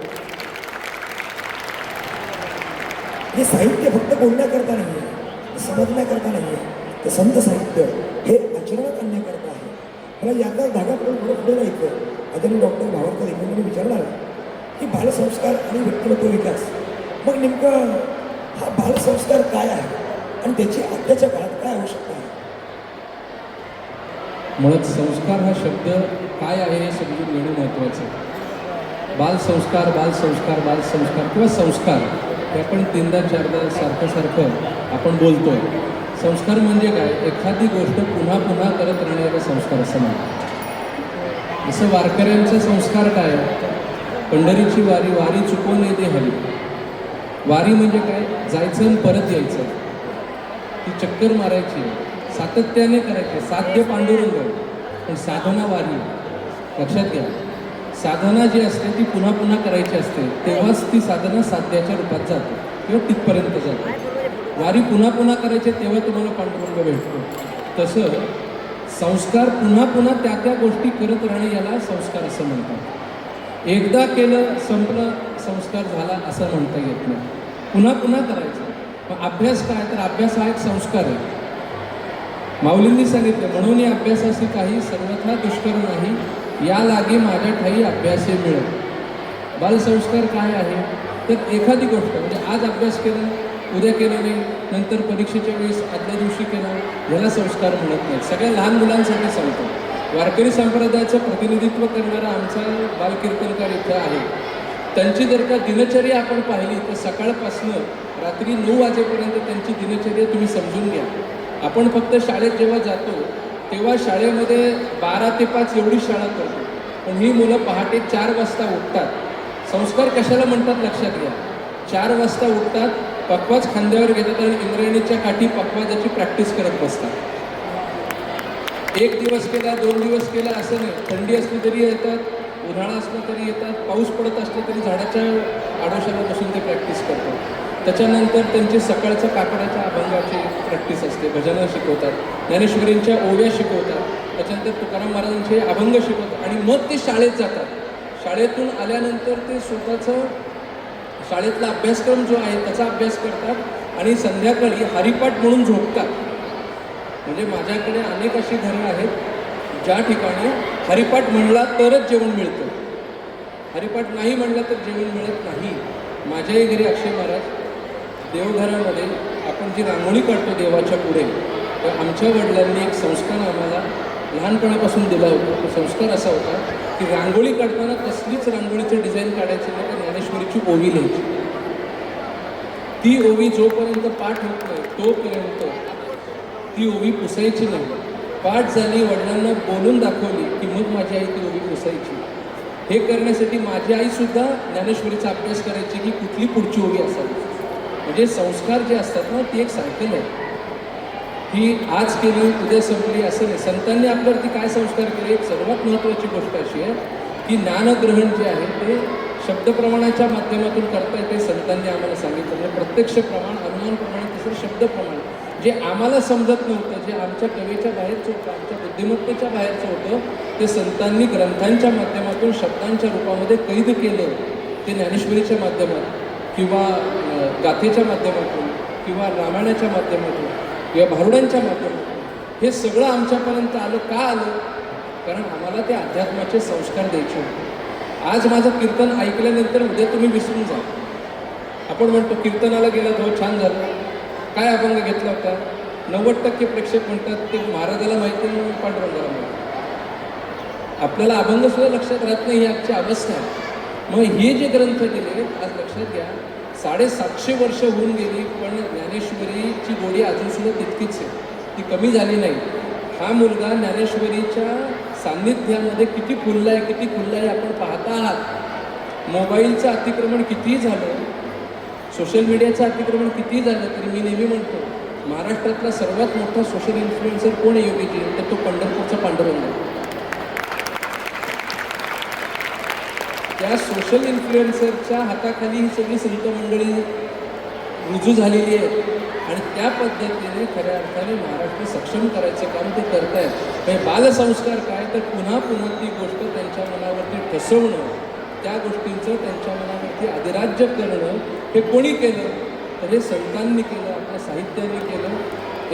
हे साहित्य फक्त बोलण्याकरता नाही आहे, समजण्याकरता नाही आहे, ते संत साहित्य हे आचरणात आणण्याकरता आहे. मला याचा धागा पुढे पुढे पुढे जायचं. आदरणीय डॉक्टर भावार्थ देशमुखांनी विचारणार की बालसंस्कार आणि व्यक्तिमत्व विकास, मग नेमकं हा बालसंस्कार काय आहे आणि त्याची आत्ताच्या काळात काय आवश्यकता आहे? मुळात संस्कार हा शब्द काय आहे हे समजून घेणं महत्त्वाचं आहे. बालसंस्कार बालसंस्कार बालसंस्कार किंवा संस्कार हे आपण तीनदा चारदा सारखं आपण बोलतोय. संस्कार म्हणजे काय? एखादी गोष्ट पुन्हा पुन्हा करत राहणारे संस्कार असं म्हणतात. जसं वारकऱ्यांचा संस्कार काय? पंढरीची वारी, वारी चुकवून येते हरी. वारी म्हणजे काय? जायचं आणि परत यायचं, ती चक्कर मारायची, सातत्याने करायची. साध्य पांडुरंग, पण साधना वारी. लक्षात घ्या, साधना जी असते ती पुन्हा पुन्हा करायची असते, तेव्हाच ती साधना साध्याच्या रूपात जाते किंवा तिथपर्यंत जाते. वारी पुन्हा पुन्हा करायचे तेव्हा तुम्हाला पांडुरंग भेटतो. तसं संस्कार पुन्हा पुन्हा त्या त्या गोष्टी करत राहणे याला संस्कार असं म्हणतात. एकदा केलं संपलं संस्कार झाला असं म्हणता येत नाही, पुन्हा पुन्हा करायचं. मग अभ्यास काय? तर अभ्यास हा एक संस्कार आहे. माऊलींनी सांगितलं, म्हणून या अभ्यासाशी काही सर्वथा दुष्कर नाही, या लागे माझ्या ठाई अभ्यासे मिळत. बालसंस्कार काय आहे? तर एखादी गोष्ट म्हणजे आज अभ्यास केला, उद्या केलं नाही, नंतर परीक्षेच्या वेळेस आदल्या दिवशी केला, ह्याला संस्कार म्हणत नाही. सगळ्या लहान मुलांसाठी सांगतो. वारकरी संप्रदायाचं प्रतिनिधित्व करणारा आमचा बालकीर्तनकार इथं आहे. त्यांची जर का दिनचर्या आपण पाहिली तर सकाळपासनं रात्री 9 वाजेपर्यंत त्यांची दिनचर्या तुम्ही समजून घ्या. आपण फक्त शाळेत जेव्हा जातो तेव्हा शाळेमध्ये 12 ते 5 एवढी शाळा करतो, पण ही मुलं पहाटे 4 वाजता उठतात. संस्कार कशाला म्हणतात लक्षात घ्या. 4 वाजता उठतात, पकवाज खांद्यावर घेतात आणि इंद्रायणीच्या काठी पकवाजाची प्रॅक्टिस करत बसतात. 1 दिवस केला, 2 दिवस केला असं नाही. थंडी असली तरी येतात, उन्हाळा असला तरी येतात, पाऊस पडत असला तरी झाडाच्या आडोशाला बसून ते प्रॅक्टिस करतात. त्याच्यानंतर त्यांची सकाळच्या काकडाच्या अभंगाची प्रॅक्टिस असते, भजनं शिकवतात, ज्ञानेश्वरींच्या ओव्या शिकवतात, त्याच्यानंतर तुकाराम महाराजांचे अभंग शिकवतात आणि मग ते शाळेत जातात. शाळेतून आल्यानंतर ते स्वतःचं शाळेतला अभ्यासक्रम जो आहे त्याचा अभ्यास करतात आणि संध्याकाळी हरिपाठ म्हणून झोपतात. म्हणजे माझ्याकडे अनेक अशी घरं आहेत ज्या ठिकाणी हरिपाठ म्हणला तरच जेवण मिळतं, हरिपाठ नाही म्हणला तर जेवण मिळत नाही. माझ्याही घरी अक्षय महाराज देवघरामध्ये आपण जी रांगोळी काढतो देवाच्या पुढे, तर आमच्या वडिलांनी एक संस्कार आम्हाला लहानपणापासून दिला होता. तो संस्कार असा होता की रांगोळी काढताना कसलीच रांगोळीचं डिझाईन काढायची नाही, तर ज्ञानेश्वरीची ओवी लिहायची. ती ओवी जोपर्यंत पाठ होत नाही तोपर्यंत ती ओवी पुसायची नाही. पाठ झाली, वडिलांना बोलून दाखवली की मग माझी आई ती ओवी पुसायची. हे करण्यासाठी माझी आईसुद्धा ज्ञानेश्वरीचा अभ्यास करायची की कुठली पुढची ओवी असावी. म्हणजे संस्कार जे असतात ना ती एक सायकल आहे, ही आज केली उद्या संपली असं नाही. संतांनी आपल्यावरती काय संस्कार केले? एक सर्वात महत्त्वाची गोष्ट अशी आहे की ज्ञानग्रहण जे आहे ते शब्दप्रमाणाच्या माध्यमातून करता येते. संतांनी आम्हाला सांगितलं म्हणजे प्रत्यक्ष प्रमाण, अनुमान प्रमाण, तिसरं शब्द प्रमाण. जे आम्हाला समजत नव्हतं, जे आमच्या कवेच्या बाहेरचं होतं, आमच्या बुद्धिमत्तेच्या बाहेरचं होतं, ते संतांनी ग्रंथांच्या माध्यमातून शब्दांच्या रूपामध्ये कैद केलं. ते ज्ञानेश्वरीच्या माध्यमातून किंवा गाथेच्या माध्यमातून किंवा रामायणाच्या माध्यमातून किंवा भारुडांच्या माध्यमातून हे सगळं आमच्यापर्यंत आलं. का आलं? कारण आम्हाला ते अध्यात्माचे संस्कार द्यायचे होते. आज माझं कीर्तन ऐकल्यानंतर उद्या तुम्ही विसरून जा. आपण म्हणतो कीर्तनाला गेलात हो छान झालं, काय अभंग घेतला होता? 90% प्रेक्षक म्हणतात ते महाराजाला माहिती नाही, पांडुरंगाला माहिती. आपल्याला अभंगसुद्धा लक्षात राहत नाही, ही आजची अवस्था आहे. मग हे जे ग्रंथ दिले आज लक्षात घ्या, 750 वर्ष होऊन गेली, पण ज्ञानेश्वरीची गोडी अजूनसुद्धा तितकीच आहे, ती कमी झाली नाही. हा मुलगा ज्ञानेश्वरीच्या सान्निध्यामध्ये किती फुलला आहे, किती फुलला आहे आपण पाहता आहात. मोबाईलचं अतिक्रमण कितीही झालं, सोशल मीडियाचं अतिक्रमण कितीही झालं, तरी मी नेहमी म्हणतो महाराष्ट्रातला सर्वात मोठा सोशल इन्फ्लुएन्सर कोण आहे योगीजी? तर तो पंढरपूरचा पांडुरंग आहे. त्या सोशल इन्फ्लुएन्सरच्या हाताखाली ही सगळी संत मंडळी रुजू झालेली आहे आणि त्या पद्धतीने खऱ्या अर्थाने महाराष्ट्र सक्षम करायचं काम ते करत आहेत. म्हणजे बालसंस्कार काय तर पुन्हा पुन्हा ती गोष्ट त्यांच्या मनावरती ठसवणं, त्या गोष्टींचं त्यांच्या मनावरती अधिराज्य करणं हे कोणी केलं तर हे संतांनी केलं, आपल्या साहित्याने केलं.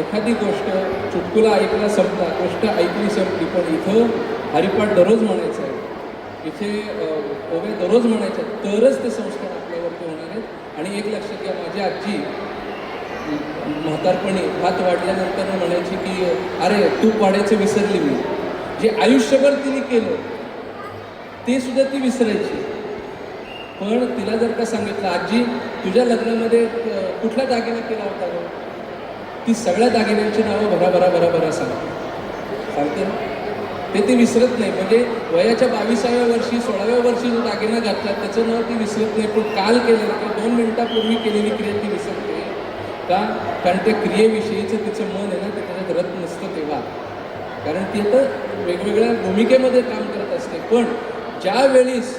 एखादी गोष्ट चुटकुला ऐकला संपला, गोष्ट ऐकली संपली, पण इथं हरिपाठ दररोज म्हणायचं आहे, इथे ओव्या दररोज म्हणायच्या, तरच ते संस्कार आपल्यावरती होणार आहेत. आणि एक लक्षात घ्या, माझी आजी म्हातारपणी भात वाढल्यानंतर म्हणायची की अरे तूप वाढायचं विसरली मी. जे आयुष्यभर तिने केलं ते सुद्धा ती विसरायची. पण तिला जर का सांगितलं आजी तुझ्या लग्नामध्ये कुठला दागिना केला होता गं, ती सगळ्या दागिन्यांची नावं भराभरा सांगते ना, ते ती विसरत नाही. म्हणजे वयाच्या 22व्या वर्षी 16व्या वर्षी जो दागिना घातला त्याचं नाव ती विसरत नाही, पण काल केलेलं किंवा 2 मिनिटापूर्वी केलेली क्रिया ती विसरते का, कारण त्या क्रियेविषयीचं तिचं मन आहे ना ते त्याच्यात रत नसतं तेव्हा, कारण ती आता वेगवेगळ्या भूमिकेमध्ये काम करत असते. पण ज्या वेळेस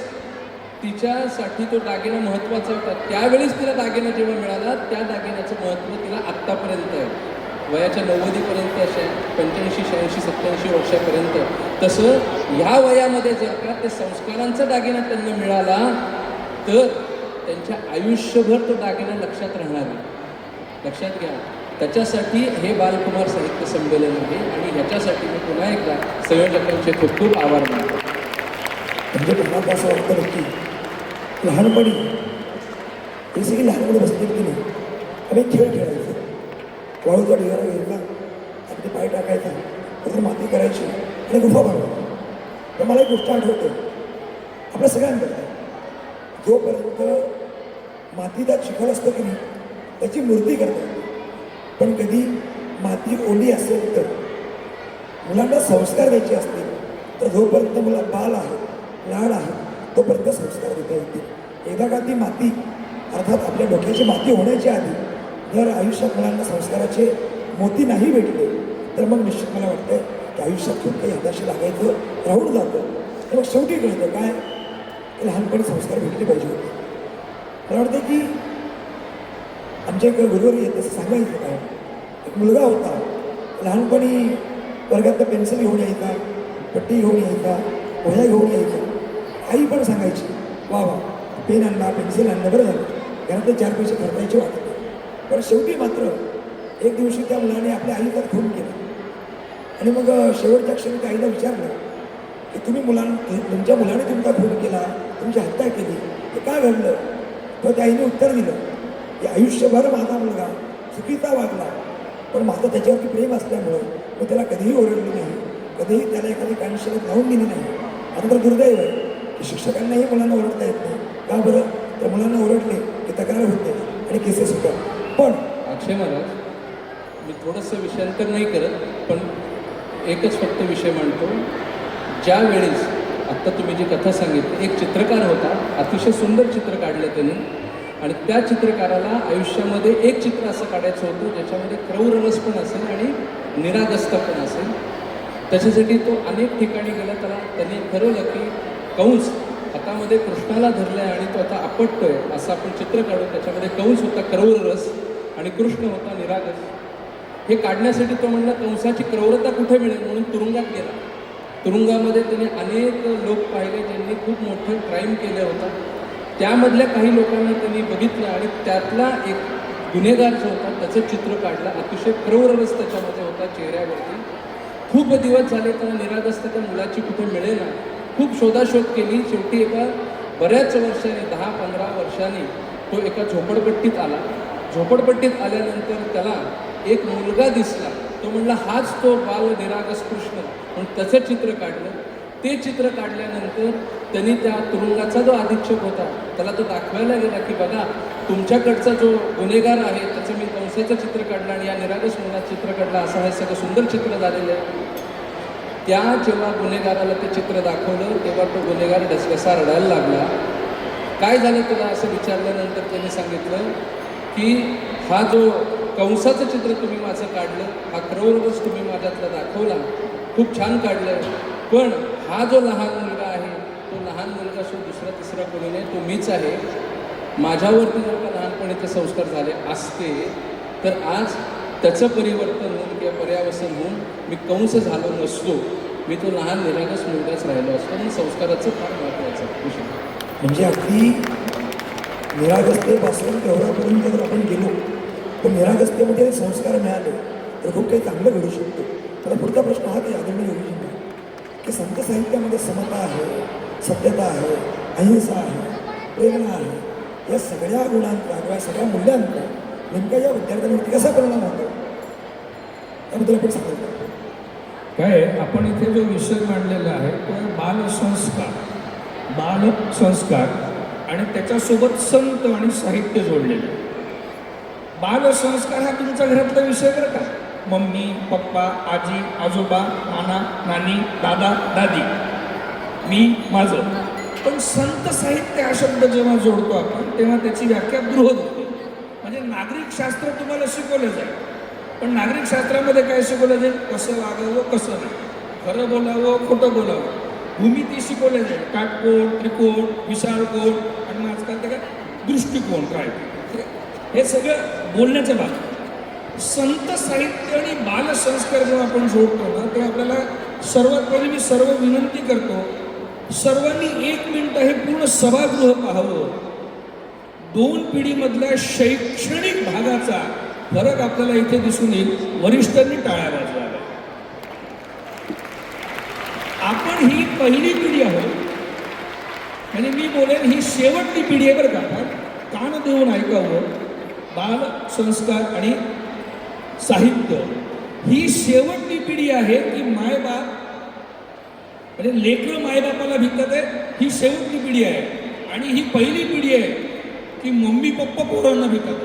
तिच्यासाठी तो दागिना महत्त्वाचा होता त्यावेळेस तिला दागिना जेव्हा मिळाला त्या दागिन्याचं महत्त्व तिला आत्तापर्यंत आहे, वयाच्या 90पर्यंत, 85, 86, 87 वर्षापर्यंत. तसं ह्या वयामध्ये जर का ते संस्कारांचा दागिना त्यांना मिळाला तर त्यांच्या आयुष्यभर तो दागिना लक्षात राहणार आहे. लक्षात घ्या, त्याच्यासाठी हे बालकुमार साहित्य संमेलन आहे आणि ह्याच्यासाठी मी पुन्हा एकदा संयोजकांचे खूप खूप आभार मानतो. म्हणजे मला असं वाटतं की लहानपणी हे सगळी लहानपणी बसतील की नाही, आम्ही खेळ खेळायचो, वाळूचा ढिगारा घ्यायचा, अगदी पाय टाकायचा, नंतर माती करायची आणि गुफा बनवायची. तर मला एक गोष्ट आठवते आपल्या सगळ्यांकडे, जोपर्यंत मातीचा चिखल असतो की नाही त्याची मूर्ती करतात, पण कधी माती ओली असेल तर मुलांना संस्कार द्यायचे असतील तर जोपर्यंत मुला बाल आहे, लहान आहे, तोपर्यंत संस्कार देता येतील. एकदा का ती माती अर्थात आपल्या डोक्याची माती होण्याच्या आधी जर आयुष्यात मुलांना संस्काराचे मोती नाही भेटले तर मग निश्चित मला वाटतं की आयुष्यात खूप काही हाताशी लागायचं राहून जातं. तर मग शेवटी कळतं काय, लहानपणी संस्कार भेटले पाहिजे होते. मला वाटतं की आमच्या एक गुरुवारी येत असं सांगायचं काय, एक मुलगा होता, लहानपणी वर्गात पेन्सिल घेऊन यायचा, पट्टी घेऊन यायचा, वह्या घेऊन यायचा. आई पण सांगायची वा वा पेन आणला, पेन्सिल आणलं, बरं झालं, घरात 4 पैसे खर्चायचे वाटत. पण शेवटी मात्र एक दिवशी त्या मुलाने आपल्या आईचा खून केला आणि मग शेवटच्या क्षणी त्या आईला विचारलं की तुमच्या मुलाने तुमचा खून केला, तुमची हत्या केली, ते का घडलं. तर त्या आईने उत्तर दिलं की आयुष्यभर माझा मुलगा चुकीचा वागला, पण माझं त्याच्यावरती प्रेम असल्यामुळं मी त्याला कधीही ओरडली नाही, कधीही त्याला एखादी कानशिलात लावून दिली नाही. आता तर दुर्दैव आहे की शिक्षकांनाही मुलांना ओरडता येत नाही. का बरं, तर मुलांना ओरडले की तक्रार होते आणि केसेस होतात. पण अक्षय महाराज, मी थोडंसं विषयांतर नाही करत, पण एकच फक्त विषय मांडतो. ज्या वेळेस आत्ता तुम्ही जी कथा सांगितली, एक चित्रकार होता, अतिशय सुंदर चित्र काढलं त्यांनी, आणि त्या चित्रकाराला आयुष्यामध्ये एक चित्र असं काढायचं होतं ज्याच्यामध्ये क्रौररस पण असेल आणि निरागसता पण असेल. त्याच्यासाठी तो अनेक ठिकाणी गेला. त्याने ठरवलं की कंस हातामध्ये कृष्णाला धरलं आहे आणि तो आता आपटतोय असं आपण चित्र काढू. त्याच्यामध्ये कंस होता क्रौररस आणि कृष्ण होता निरागस. हे काढण्यासाठी तो म्हणला कंसाची क्रौरता कुठे मिळेल म्हणून तुरुंगात गेला. तुरुंगामध्ये त्याने अनेक लोक पाहिले ज्यांनी खूप मोठं क्राईम केलं होतं. त्यामधल्या काही लोकांना त्यांनी बघितलं आणि त्यातला एक गुन्हेगार जो होता त्याचं चित्र काढलं. अतिशय क्रौररस त्याच्यामध्ये होता चेहऱ्यावरती. खूप दिवस झाले त्याला निरागसता त्या मुलाची कुठे मिळेना. खूप शोधाशोध केली. शेवटी एका बऱ्याच वर्षांनी 10-15 वर्षांनी तो एका झोपडपट्टीत आला. झोपडपट्टीत आल्यानंतर त्याला एक मुलगा दिसला. तो म्हणला हाच तो बाल निरागस कृष्ण, म्हणून त्याचं चित्र काढलं. ते चित्र काढल्यानंतर त्यांनी त्या तुरुंगाचा जो अधीक्षक होता त्याला तो दाखवायला गेला की बघा तुमच्याकडचा जो गुन्हेगार आहे त्याचं मी कंसाचं चित्र काढलं आणि या निरागस मुलाचं चित्र काढलं, असं हे सगळं सुंदर चित्र झालेलं आहे. त्या जेव्हा गुन्हेगाराला ते चित्र दाखवलं तेव्हा तो गुन्हेगार ढसढसा रडायला लागला. काय झालं तुला असं विचारल्यानंतर त्यांनी सांगितलं की हा जो कंसाचं चित्र तुम्ही माझं काढलं, हा क्रौररस तुम्ही माझ्यातला दाखवला, खूप छान काढलं, पण हा जो लहान मुलगा आहे तो लहान मुलगा सो दुसरा तिसरा कोणी नाही, तो मीच आहे. माझ्यावरती जर का लहानपणीचे संस्कार झाले असते तर आज त्याचं परिवर्तन होऊन किंवा पर्यावसन होऊन मी कंस झालो नसतो, मी तो लहान निरागस मुलगाच राहिलो असतो. म्हणून संस्काराचं फार महत्त्वाचं विषय. म्हणजे अगदी निरागसतेपासून तेवढ्यापर्यंत जर आपण गेलो तर निरागसतेमध्ये संस्कार मिळाले तर खूप काही चांगलं घडू शकतो. मला पुढचा प्रश्न हा की आदरणीय योगीजींना की संत साहित्यामध्ये समता आहे, सत्यता आहे, अहिंसा आहे, प्रेरणा आहे, या सगळ्या गुणांचा किंवा सगळ्या मूल्यांचा नेमक्या या विद्यार्थ्यांवरती कसा परिणाम होतो त्याबद्दल आपण सांगितलं. काय आहे, आपण इथे जो विषय मांडलेला आहे तो आहे बालसंस्कार. बालसंस्कार आणि त्याच्यासोबत संत आणि साहित्य जोडलेलं. बालसंस्कार हा तुमच्या घरातला विषय बरं का. मम्मी, पप्पा, आजी, आजोबा, नाना, नानी, दादा, दादी, मी, माझं. पण संत साहित्य हा शब्द जेव्हा जोडतो आपण तेव्हा त्याची व्याख्या बृहद होते. म्हणजे नागरिक शास्त्र तुम्हाला शिकवलं जाईल, पण नागरिक शास्त्रामध्ये काय शिकवलं जाईल? कसं वागावं, कसं नाही, खरं बोलावं, खोटं बोलावं, भूमिती शिकवल्या जाईल, काटकोण, त्रिकोण, विशाळकोण आणि मग आजकाल ते काय दृष्टिकोन काय, हे सगळं बोलण्याचं भाग. संत साहित्य आणि बालसंस्कार जेव्हा आपण जोडतो ना तेव्हा आपल्याला सर्वात पहिले मी सर्व विनंती करतो, सर्वांनी 1 मिनिट हे पूर्ण सभागृह पाहावं. 2 पिढीमधल्या शैक्षणिक भागाचा फरक आपल्याला इथे दिसून येईल. वरिष्ठांनी टाळ्या वाजवाव्या. आपण ही पहिली पिढी आहोत, म्हणजे मी बोलेन ही शेवटची पिढी आहे बरं का. कान देऊन ऐकावं. बाल संस्कार आणि साहित्य ही शेवटची पिढी आहे की मायबाप म्हणजे लेकरं मायबापाला भिकत आहे, ही शेवटची पिढी आहे. आणि ही पहिली पिढी आहे की मम्मी पप्पा पोरांना भिकत.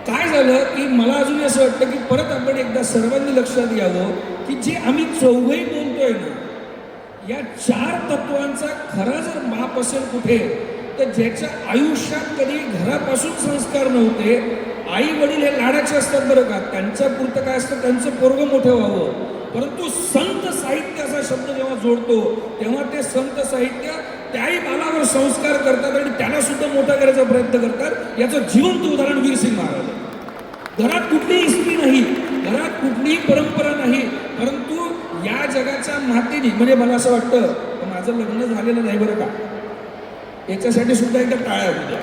काय झालं की मला अजूनही असं वाटतं की परत आपण एकदा सर्वांनी लक्षात घ्यावं की जे आम्ही चौघही बोलतोय ना, या 4 तत्वांचा खरा जर माप असेल कुठे तर ज्याच्या आयुष्यात कधी घरापासून संस्कार नव्हते, आई वडील हे लाडाचे असतात बरं का, त्यांच्या पुरतं काय असतं, त्यांचं पोरगं मोठं व्हावं. परंतु संत साहित्य असा शब्द जेव्हा जोडतो तेव्हा ते संत साहित्य त्याही बालावर संस्कार करतात आणि त्याला सुद्धा मोठा करायचा प्रयत्न करतात. याचं जिवंत उदाहरण वीरसिंग महाराज. घरात कुठलीही स्त्री नाही, घरात कुठलीही परंपरा नाही, परंतु या जगाच्या मातेने, म्हणजे मला असं वाटतं माझं लग्न झालेलं नाही बरं का, याच्यासाठी सुद्धा एकदा टाळ्या होत्या.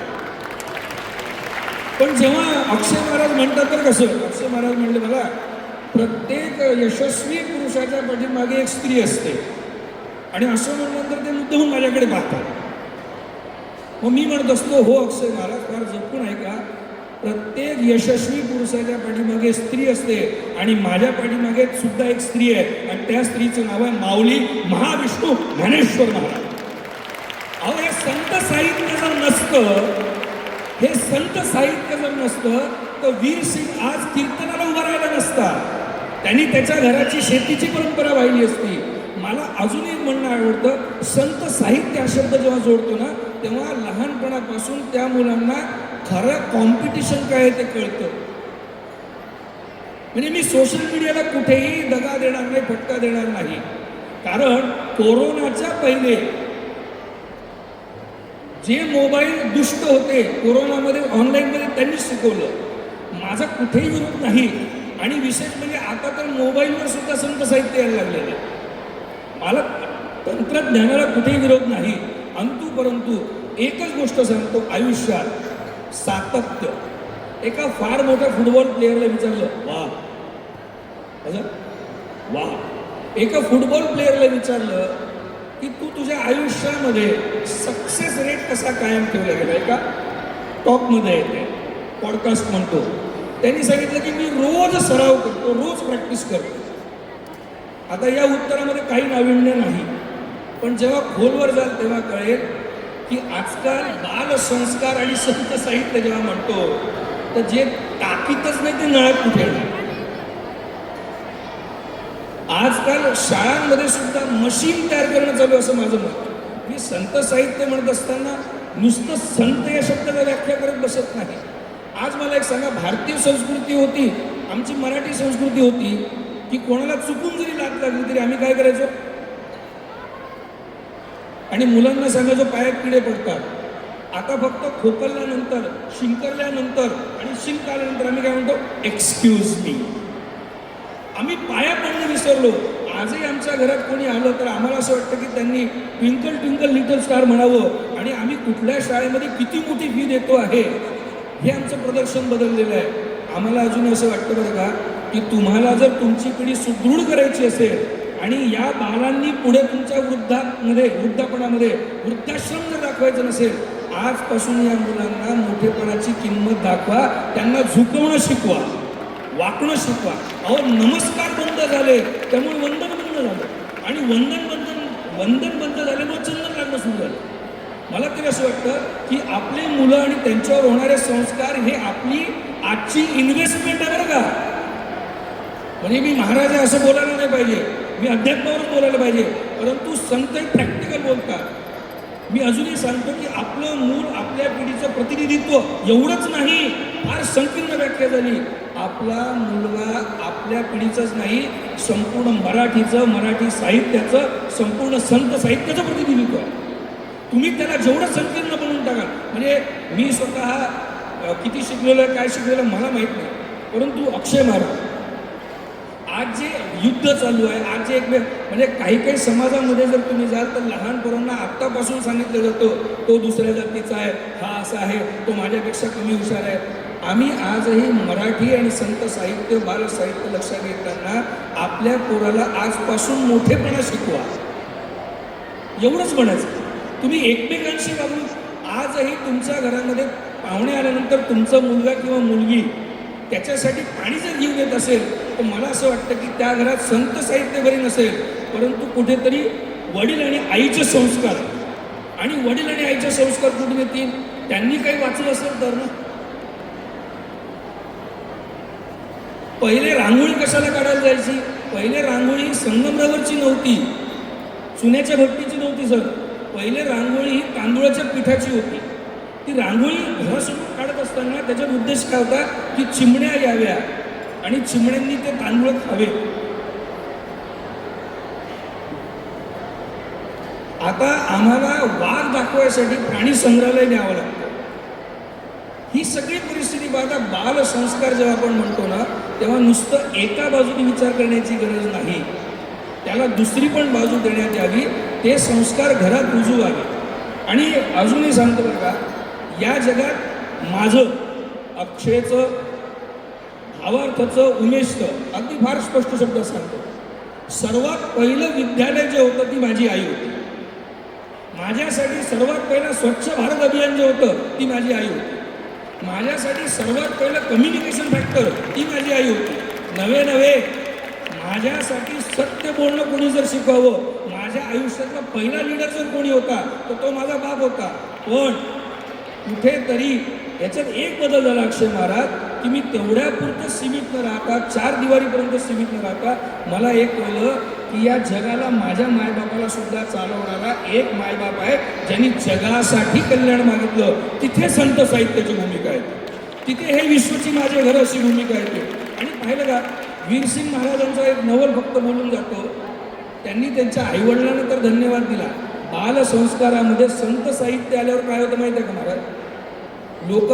पण जेव्हा अक्षय महाराज म्हणतात तर कसं, अक्षय महाराज म्हणले मला प्रत्येक यशस्वी पुरुषाच्या पाठीमागे एक स्त्री असते आणि असं म्हणल्यानंतर ते मुद्दाहून माझ्याकडे पाहतात. मग मी म्हणत असतो हो अक्षय महाराज फार जपून ऐका, प्रत्येक यशस्वी पुरुषाच्या पाठीमागे स्त्री असते आणि माझ्या पाठीमागे सुद्धा एक स्त्री आहे आणि त्या स्त्रीचं नाव आहे माऊली महाविष्णू ज्ञानेश्वर महाराज. अहो हे संत साहित्य जर नसतं, हे संत साहित्य जर नसतं तर वीरसिंग आज कीर्तनाला उभा राहिला नसता. त्यांनी त्याच्या घराची शेतीची परंपरा वाहिली असती. मला अजून एक म्हणणं आवडतं, संत साहित्य हा शब्द जेव्हा जोडतो ना तेव्हा लहानपणापासून त्या मुलांना खरं कॉम्पिटिशन काय आहे ते कळतं. म्हणजे मी सोशल मीडियाला कुठेही दगा देणार नाही, फटका देणार नाही. कारण कोरोनाच्या पहिले जे मोबाईल दुष्ट होते कोरोनामध्ये ऑनलाईनमध्ये त्यांनीच शिकवलं. माझा कुठेही विरोध नाही. आणि विशेष म्हणजे आता तर मोबाईलवर सुद्धा संत साहित्य यायला लागलेले. मला तंत्रज्ञानाला कुठेही विरोध नाही. परंतु एकच गोष्ट सांगतो, आयुष्यात सातत्य. एका फार मोठ्या फुटबॉल प्लेअरला विचारलं, वा, एका फुटबॉल प्लेअरला विचारलं की तू तुझ्या आयुष्यामध्ये सक्सेस रेट कसा कायम ठेवला गेला. एका टॉपमध्ये येते, पॉडकास्ट म्हणतो, त्यांनी सांगितलं की मी रोज सराव करतो, रोज प्रॅक्टिस करतो. आता या उत्तरामध्ये काही नाविन्य नाही, पण जेव्हा खोलवर जाल तेव्हा कळेल की आजकाल बालसंस्कार आणि संत साहित्य जेव्हा म्हणतो तर जे टाकीतच नाही ते नळात कुठे नाही. आजकाल शाळांमध्ये सुद्धा मशीन तयार करणं चालू असं माझं मत. मी संत साहित्य म्हणत असताना नुसतं संत या शब्दाला व्याख्या करत बसत नाही. आज मला एक सांगा, भारतीय संस्कृती होती, आमची मराठी संस्कृती होती की कोणाला चुकून जरी लाग लागली तरी आम्ही काय करायचो, आणि मुलांना सांगायचो पायात किडे पडतात. आता फक्त खोकलल्यानंतर, शिंकरल्यानंतर आणि शिंक आल्यानंतर आम्ही काय म्हणतो, एक्सक्यूज मी. आम्ही पाया पडणं विसरलो. आजही आमच्या घरात कोणी आलं तर आम्हाला असं वाटतं की त्यांनी ट्विंकल ट्विंकल लिटल स्टार म्हणावं आणि आम्ही कुठल्या शाळेमध्ये किती मोठी फी देतो आहे हे आमचं प्रदर्शन बदललेलं आहे. आम्हाला अजून असं वाटतं बरं का की तुम्हाला जर तुमची पिढी सुदृढ करायची असेल आणि या बालांनी पुढे तुमच्या वृद्धापणामध्ये वृद्धाश्रम जर दाखवायचं नसेल, आजपासून या मुलांना मोठेपणाची किंमत दाखवा, त्यांना झुकवणं शिकवा, वाकणं शिकवा. अहो नमस्कार बंद झाले त्यामुळे वंदन बंद झालं आणि वंदन बंद झाल्यामुळे चंदन लागणं सुरू झालं. मला तरी असं वाटतं की आपले मुलं आणि त्यांच्यावर होणारे संस्कार हे आपली आजची इन्व्हेस्टमेंट आहे बरं का. म्हणजे मी महाराज आहे असं बोलायला नाही पाहिजे, मी अध्यात्मावरच बोलायला पाहिजे, परंतु संत प्रॅक्टिकल बोलतात. मी अजूनही सांगतो की आपलं मूल आपल्या पिढीचं प्रतिनिधित्व एवढंच नाही, फार संकीर्ण व्याख्या झाली. आपला मुलगा आपल्या पिढीचंच नाही, संपूर्ण मराठी साहित्याचं, संपूर्ण संत साहित्याचं प्रतिनिधित्व आहे. तुम्ही त्याला जेवढं संकीर्ण बनवून टाका. म्हणजे मी स्वतः किती शिकलेलं आहे, काय शिकलेलं मला माहीत नाही, परंतु अक्षय महाराज आज जे युद्ध चालू आहे, आज जे म्हणजे काही समाजामध्ये जर तुम्ही जाल तर लहान पोरांना आत्तापासून सांगितलं जातं तो दुसऱ्या जातीचा आहे, हा असा आहे, तो माझ्यापेक्षा कमी हुशार आहे. आम्ही आजही मराठी आणि संत साहित्य, बालसाहित्य लक्षात घेताना आपल्या पोराला आजपासून मोठेपणा शिकवा, एवढंच म्हणायचं. तुम्ही एकमेकांशी वागून आजही तुमच्या घरामध्ये पाहुणे आल्यानंतर तुमचा मुलगा किंवा मुलगी त्याच्यासाठी पाणी जर घेऊन येत असेल तर मला असं वाटतं की त्या घरात संत साहित्य बरी नसेल, परंतु कुठेतरी वडील आणि आईचे संस्कार, आणि वडील आणि आईचे संस्कार कुठून येतील, त्यांनी काही वाचलं असेल तर ना. पहिले रांगोळी कशाला काढायला जायची, पहिले रांगोळी संगमरवरची नव्हती, चुन्याच्या भट्टीची नव्हती सर. पहिले रांगोळी ही तांदूळाच्या पिठाची होती. ती रांगोळी घरासमोर काढत असताना त्याचा उद्देश काय होता की चिमण्या याव्या आणि चिमण्यांनी ते तांदूळ खावे. आता आम्हाला वाघ दाखवायसाठी प्राणी संग्रहालय न्यावं लागतं. ही सगळी परिस्थिती पाहता बाल संस्कार जेव्हा आपण म्हणतो ना, तेव्हा नुसतं एका बाजूने विचार करण्याची गरज नाही, त्याला दुसरी पण बाजू देण्यात यावी. ते संस्कार घरात रुजू व्हावे. आणि अजूनही सांगतो बरं का, या जगात माझं, अक्षयचं, भावार्थचं, उमेशचं अगदी फार स्पष्ट शब्दात सांगतो, सर्वात पहिलं विद्यालय जे होतं ती माझी आई होती. माझ्यासाठी सर्वात पहिलं स्वच्छ भारत अभियान जे होतं ती माझी आई होती. माझ्यासाठी सर्वात पहिलं कम्युनिकेशन फॅक्टर ती माझी आई होती. नवे माझ्यासाठी सत्य बोलणं कोणी जर शिकवावं, माझ्या आयुष्यातला पहिला लीडर जर कोणी होता तर तो माझा बाप होता. पण कुठेतरी याच्यात एक बदल झाला अक्षय महाराज, की मी तेवढ्यापुरतं सीमित न राहता, 4 दिवारीपर्यंत सीमित न राहता मला एक कळलं की या जगाला माझ्या मायबापाला सुद्धा चालवणारा एक मायबाप आहे ज्यांनी जगासाठी कल्याण मागितलं. तिथे संत साहित्याची भूमिका आहे, तिथे हे विश्वची माझे घर अशी भूमिका आहे. आणि पाहिलं का, वीरसिंग महाराजांचा एक नवल फक्त बोलून जातो, त्यांनी त्यांच्या आईवडिलांना तर धन्यवाद दिला. बालसंस्कारामध्ये संत साहित्य आल्यावर काय होतं माहिती आहे का महाराज, लोक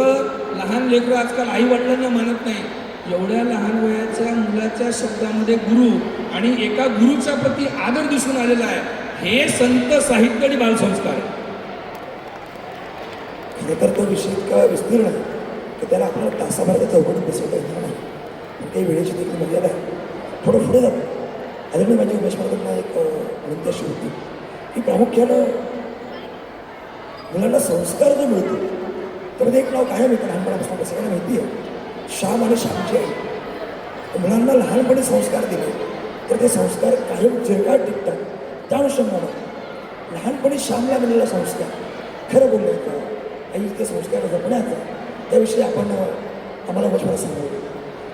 लहान लेकरं आजकाल आईवडिलांना मानत नाही. एवढ्या लहान वयाच्या मुलाच्या शब्दामध्ये गुरु आणि एका गुरुच्या प्रती आदर दिसून आलेला आहे. हे संत साहित्य आणि बालसंस्कार आहे. खरं तर तो विषय इतका विस्तीर्ण आहे की त्याला आपल्याला तासाभराच्या चौकटीत बसवता येणार नाही. पण काही वेळेची देखील मर्यादा आहे. थोडं पुढे जातो. आदरणीय माझ्या उमेश महाराजांना एक विनंती अशी होती की प्रामुख्यानं मुलांना संस्कार जो मिळतो त्यामध्ये एक नाव कायम येतं लहानपणापासून, सगळ्यांना माहिती आहे, श्याम आणि श्यामची आई. मुलांना लहानपणी संस्कार दिले तर ते संस्कार कायम चिरकाळ टिकतात. त्या अनुषंगानं लहानपणी श्यामला मिळालेला संस्कार खरं बोललं का आई ते संस्कार जपण्याचा त्याविषयी आपण आम्हाला मशवरा सांगावं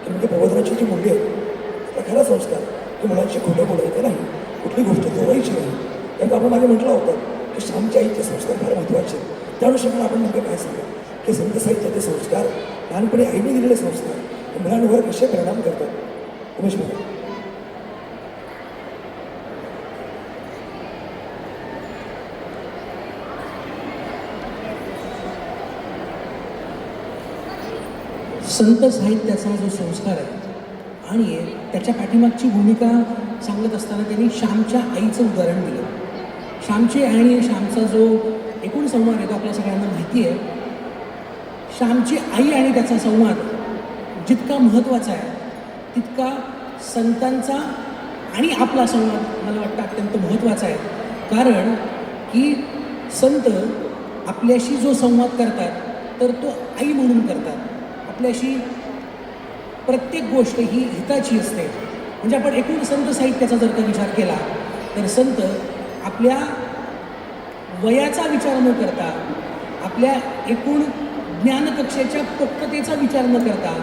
की म्हणजे प्रबोधनाची जी मूल्य आहेत त्या खरा संस्कार की मुलांशी खोटं बोलायचं नाही, कुठली गोष्ट जोडायची नाही. कारण आपण मागे म्हटलं होतं की श्यामच्या आईचे संस्कार फार महत्त्वाचे. त्या अनुषंगानं आपण म्हणजे काय सांगा की संत साहित्याचे संस्कार, लहानपणी आईने दिलेले संस्कार मुलांवर कसे परिणाम करतात. उमेश महाराज. संत साहित्याचा जो संस्कार आहे आणि त्याच्या पाठीमागची भूमिका सांगत असताना त्यांनी श्यामच्या आईचं उदाहरण दिलं. श्यामची आणि श्यामचा जो एकूण संवाद आहे तो आपल्या सगळ्यांना माहिती आहे. श्यामची आई आणि त्याचा संवाद जितका महत्त्वाचा आहे तितका संतांचा आणि आपला संवाद मला वाटतं अत्यंत महत्त्वाचा आहे. कारण की संत आपल्याशी जो संवाद करतात तर तो आई म्हणून करतात. आपल्याशी प्रत्येक गोष्ट ही हिताची असते. म्हणजे आपण एकूण संत साहित्याचा जर का विचार केला तर संत आपल्या वयाचा विचार न करता आपल्या एकूण ज्ञानकक्षेच्या पोक्ततेचा विचार न करता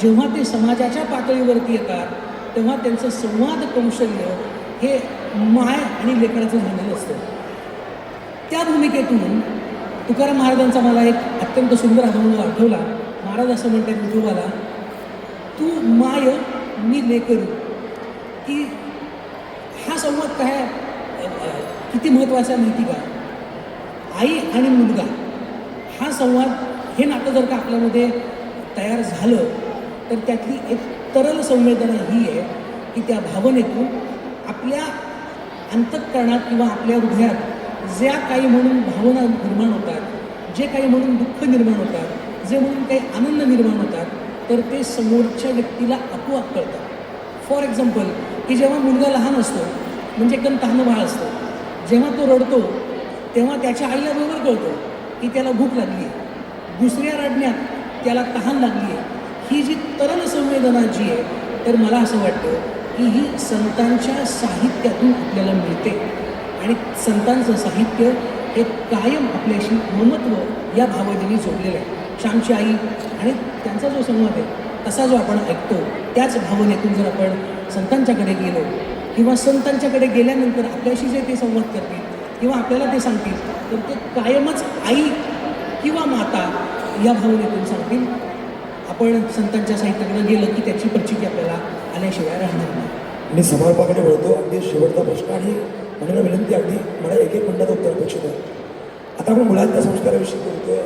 जेव्हा ते समाजाच्या पातळीवरती येतात तेव्हा त्यांचं संवाद कौशल्य हे माय आणि लेकराचं झालेलं असतं. त्या भूमिकेतून तुकाराम महाराजांचा मला एक अत्यंत सुंदर अभंग आठवला. महाराज असं म्हणतात विठोबाला, तू माय मी लेकरू. की हा संवाद काय किती महत्त्वाचा माहिती का? आई आणि मुलगा हा संवाद हे नातं जर का आपल्यामध्ये तयार झालं तर त्यातली एक तरल संवेदना ही आहे की त्या भावनेतून आपल्या अंतःकरणात किंवा आपल्या हृदयात ज्या काही म्हणून भावना निर्माण होतात, जे काही म्हणून दुःख निर्माण होतात, जे म्हणून काही आनंद निर्माण होतात तर ते समोरच्या व्यक्तीला आपोआप कळतात. फॉर एक्झाम्पल की जेव्हा मुलगा लहान असतो म्हणजे एकदम तहान बाळ असतो, जेव्हा तो रडतो तेव्हा त्याच्या आईला बरोबर कळतो की त्याला भूक लागली आहे, दुसऱ्या रडण्यात त्याला तहान लागली आहे. ही जी तरल संवेदना जी आहे तर मला असं वाटतं की ही संतांच्या साहित्यातून आपल्याला मिळते आणि संतांचं साहित्य हे कायम आपल्याशी ममत्व या भावनेने जोडलेलं आहे. श्यामची आई आणि त्यांचा जो संवाद आहे तसा जो आपण ऐकतो त्याच भावनेतून जर आपण संतांच्याकडे गेलो किंवा संतांच्याकडे गेल्यानंतर आपल्याशी जे ते संवाद करतील किंवा आपल्याला ते सांगतील तर ते कायमच आई किंवा माता या भावनेतून सांगतील. आपण संतांच्या साहित्याकडे गेलं की त्याची प्रचिती आपल्याला आल्याशिवाय राहणार नाही. मी समारोपाकडे वळतो. अगदी शेवटचा प्रश्न आणि म्हणून विनंती, अगदी मला एक मिनिटाचं उत्तर अपेक्षित आहे. आता आपण मुलांच्या संस्काराविषयी बोलतोय,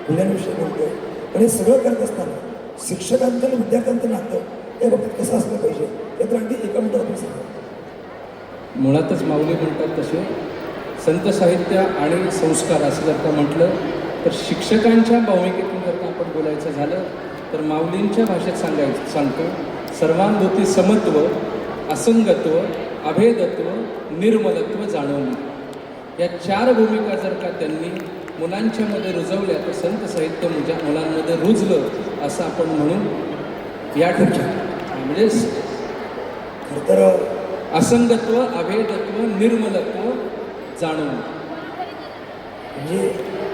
मुलांविषयी बोलतोय, पण हे सगळं करत असताना शिक्षकांचं आणि विद्यार्थ्यांचं नातं या बाबतीत कसं असलं पाहिजे हे तर अगदी एका मिनिटात आपण सांगा. मुळातच माऊली म्हणतात तसे संत साहित्य आणि संस्कार असं जर का म्हटलं तर शिक्षकांच्या भूमिकेतून जर का आपण बोलायचं झालं तर माऊलींच्या भाषेत सांगतो सर्वांभूती समत्व, असंगत्व, अभेदत्व, निर्मलत्व जाणवणे. या 4 भूमिका जर का त्यांनी मुलांच्यामध्ये रुजवल्या तर संत साहित्य मुलांमध्ये रुजलं असं आपण म्हणून या ठिकाणी म्हणजे खरं तर असंगत्व, अभेदत्व, निर्मलत्व जाणवणे म्हणजे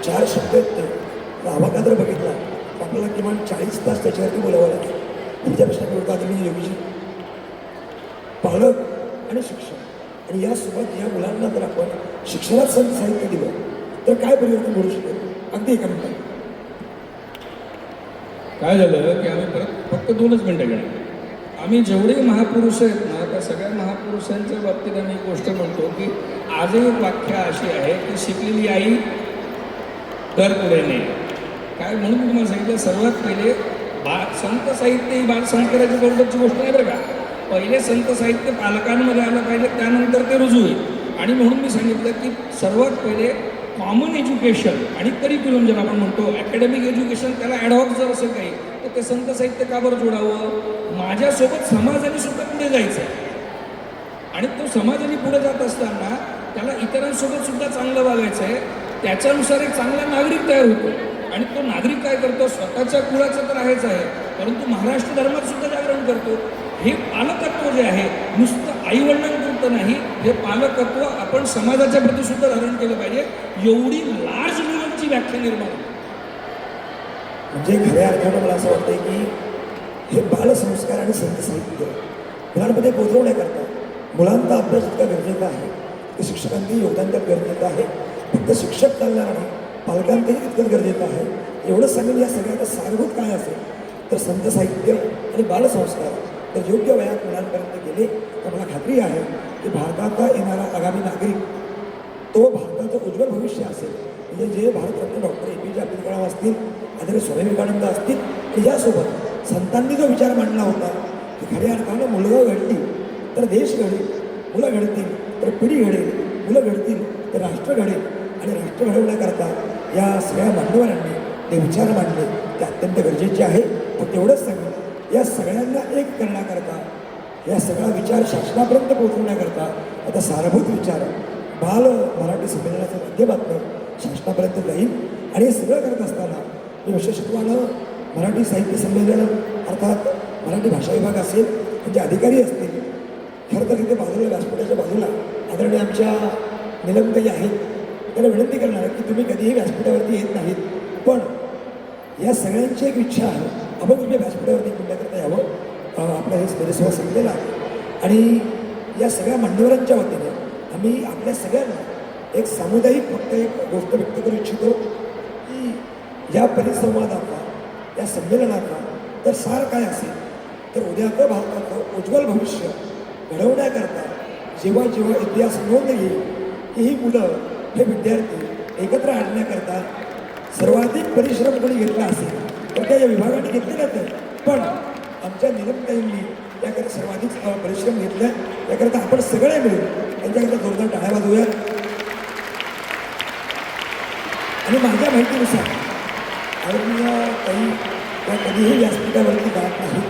4 शब्द आहेत ते. आवाका जर बघितला तर आपल्याला किमान 40 तास त्याच्यावरती बोलावं लागेल. तुमच्या प्रश्नात आदरणीय योगीजी, पालक आणि शिक्षक आणि यासोबत या मुलांना जर आपण शिक्षणात संत साहित्य दिलं तर काय परिवर्तन घडू शकेल? अगदी एका मिनिटात. काय झालं की आम्ही परत फक्त 2च मिनटं घेणार. आम्ही जेवढे महापुरुष आहेत ना त्या सगळ्या महापुरुषांच्या बाबतीत आम्ही एक गोष्ट म्हणतो की आजही एक व्याख्या अशी आहे की शिकलेली आई दर पुढे नाही. काय म्हणून मी तुम्हाला सांगितलं, सर्वात पहिले संत साहित्य ही बालसंस्काराची गरजेची गोष्ट नाही बरं का. पहिले संत साहित्य पालकांमध्ये आलं पाहिजे, त्यानंतर ते रुजू होईल. आणि म्हणून मी सांगितलं की सर्वात पहिले कॉमन एज्युकेशन आणि करिक्युलम ज्याला आपण म्हणतो अकॅडमिक एज्युकेशन, त्याला ॲडव्हॉक जर असेल काही तर ते संत साहित्य का बरं जोडावं? माझ्यासोबत समाजाने सुद्धा पुढे जायचं आहे आणि तो समाजाने पुढे जात असताना त्याला इतरांसोबत सुद्धा चांगलं वागायचं आहे. त्याच्यानुसार एक चांगला नागरिक तयार होतो आणि तो नागरिक काय करतो? स्वतःच्या कुळाचं तर आहेच आहे परंतु महाराष्ट्र धर्मात सुद्धा जागरण करतो. हे पालकत्व जे आहे नुसतं आईवडिलांपुरतं नाही, हे पालकत्व आपण समाजाच्या प्रती सुद्धा धारण केलं पाहिजे. एवढी लार्ज लेवलची व्याख्या निर्माण होते. म्हणजे खऱ्या अर्थानं मला असं वाटतंय की हे बालसंस्कार आणि संत साहित्य मुलांमध्ये पोचवण्याकरता मुलांचा अभ्यास इतका गरजेचा आहे की शिक्षकांचंही योगदान त्यात गरजेचं आहे. फक्त शिक्षक चालणार नाही, पालकांचंही तितकंच गरजेचं आहे. एवढंच सांगेन या सगळ्याचा सारभूत काय असेल तर संत साहित्य आणि बालसंस्कार तर योग्य वयात मुलांपर्यंत गेले तर मला खात्री आहे की भारताचा येणारा आगामी नागरिक तो भारताचं उज्ज्वल भविष्य असेल. म्हणजे जे भारतरत्न डॉक्टर APJ अब्दुल कलाम असतील, आदरणीय स्वामी विवेकानंद असतील आणि यासोबत संतांनी जो विचार मांडला होता की खऱ्या अर्थानं मुलगा घडतील तर देश घडेल, मुलं घडतील तर पिढी घडेल, मुलं घडतील तर राष्ट्र घडेल आणि राष्ट्र घडवण्याकरता या सगळ्या मान्यवरांनी ते विचार मांडले ते अत्यंत गरजेचे आहे. पण तेवढंच सांगेल या सगळ्यांना एक करण्याकरता या सगळा विचार शासनापर्यंत पोहोचवण्याकरता आता सारभूत विचार बाल मराठी संमेलनाच्या माध्यमातून शासनापर्यंत जाईल. आणि हे सगळं करत असताना मी विशेषत्वानं मराठी साहित्य संमेलन अर्थात मराठी भाषा विभाग असेल म्हणजे अधिकारी असतील. खरं तर इथे बाजूला व्यासपीठाच्या बाजूला आदरणीय आमच्या निलमताई आहेत, त्यांना विनंती करणार आहे की तुम्ही कधीही व्यासपीठावरती येत नाहीत, पण या सगळ्यांची एक इच्छा आहे आपण तुमच्या व्यासपीठावरती करता यावं. आपलं हे स्मरणसभा संपलेला आहे आणि या सगळ्या मान्यवरांच्या वतीने आम्ही आपल्या सगळ्यांना एक सामुदायिक फक्त एक गोष्ट व्यक्त करू इच्छितो की या परिसंवादाचा या संमेलनाचा तर सार काय असेल तर उद्याचं भारताचं उज्ज्वल भविष्य घडवण्याकरता जेव्हा जेव्हा इतिहास नोंद येईल की ही मुलं हे विद्यार्थी एकत्र आणण्याकरता सर्वाधिक परिश्रम कोणी घेतला असेल तर त्या या विभागाने घेतलेलाच आहे. पण आमच्या निलमताईंनी त्याकरता सर्वाधिक परिश्रम घेतला. याकरता आपण सगळे मिळून त्यांच्याकरता जोरदार टाळ्या वाजवूयात. आणि माझ्या माहितीनुसार आदरणीय ताई त्या कधीही व्यासपीठावरती जात नाही,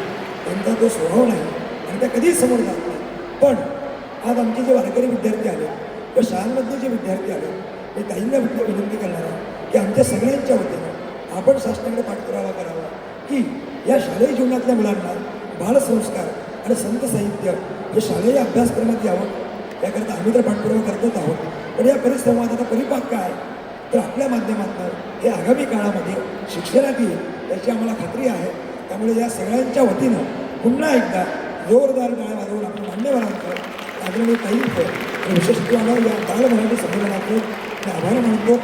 त्यांचा तो स्वभाव नाही आणि त्या कधीच समोर जात नाही. पण आज आमचे जे वारकरी विद्यार्थी आले किंवा शाळांमधले जे विद्यार्थी आले मी ताईंना विनंती करणार आहे की आमच्या सगळ्यांच्या वतीनं आपण शासनाकडे पाठपुरावा करावा की या शालेय जीवनातल्या मुलांना बालसंस्कार आणि संत साहित्य हे शालेय अभ्यासक्रमात यावं याकरता आम्ही तर पाठपुरावा करतच आहोत. पण या परिसंवादाचा परिपाक काय तर आपल्या माध्यमातून हे आगामी काळामध्ये शिक्षणात येईल याची आम्हाला खात्री आहे. त्यामुळे या सगळ्यांच्या वतीनं पुन्हा एकदा जोरदार टाळ्या वाजवून आपण मान्यवरांचं आदरणीय ताईंचं आणि विशेषत्वानं या बाल मराठी संमेलनाचे आभार मानतो.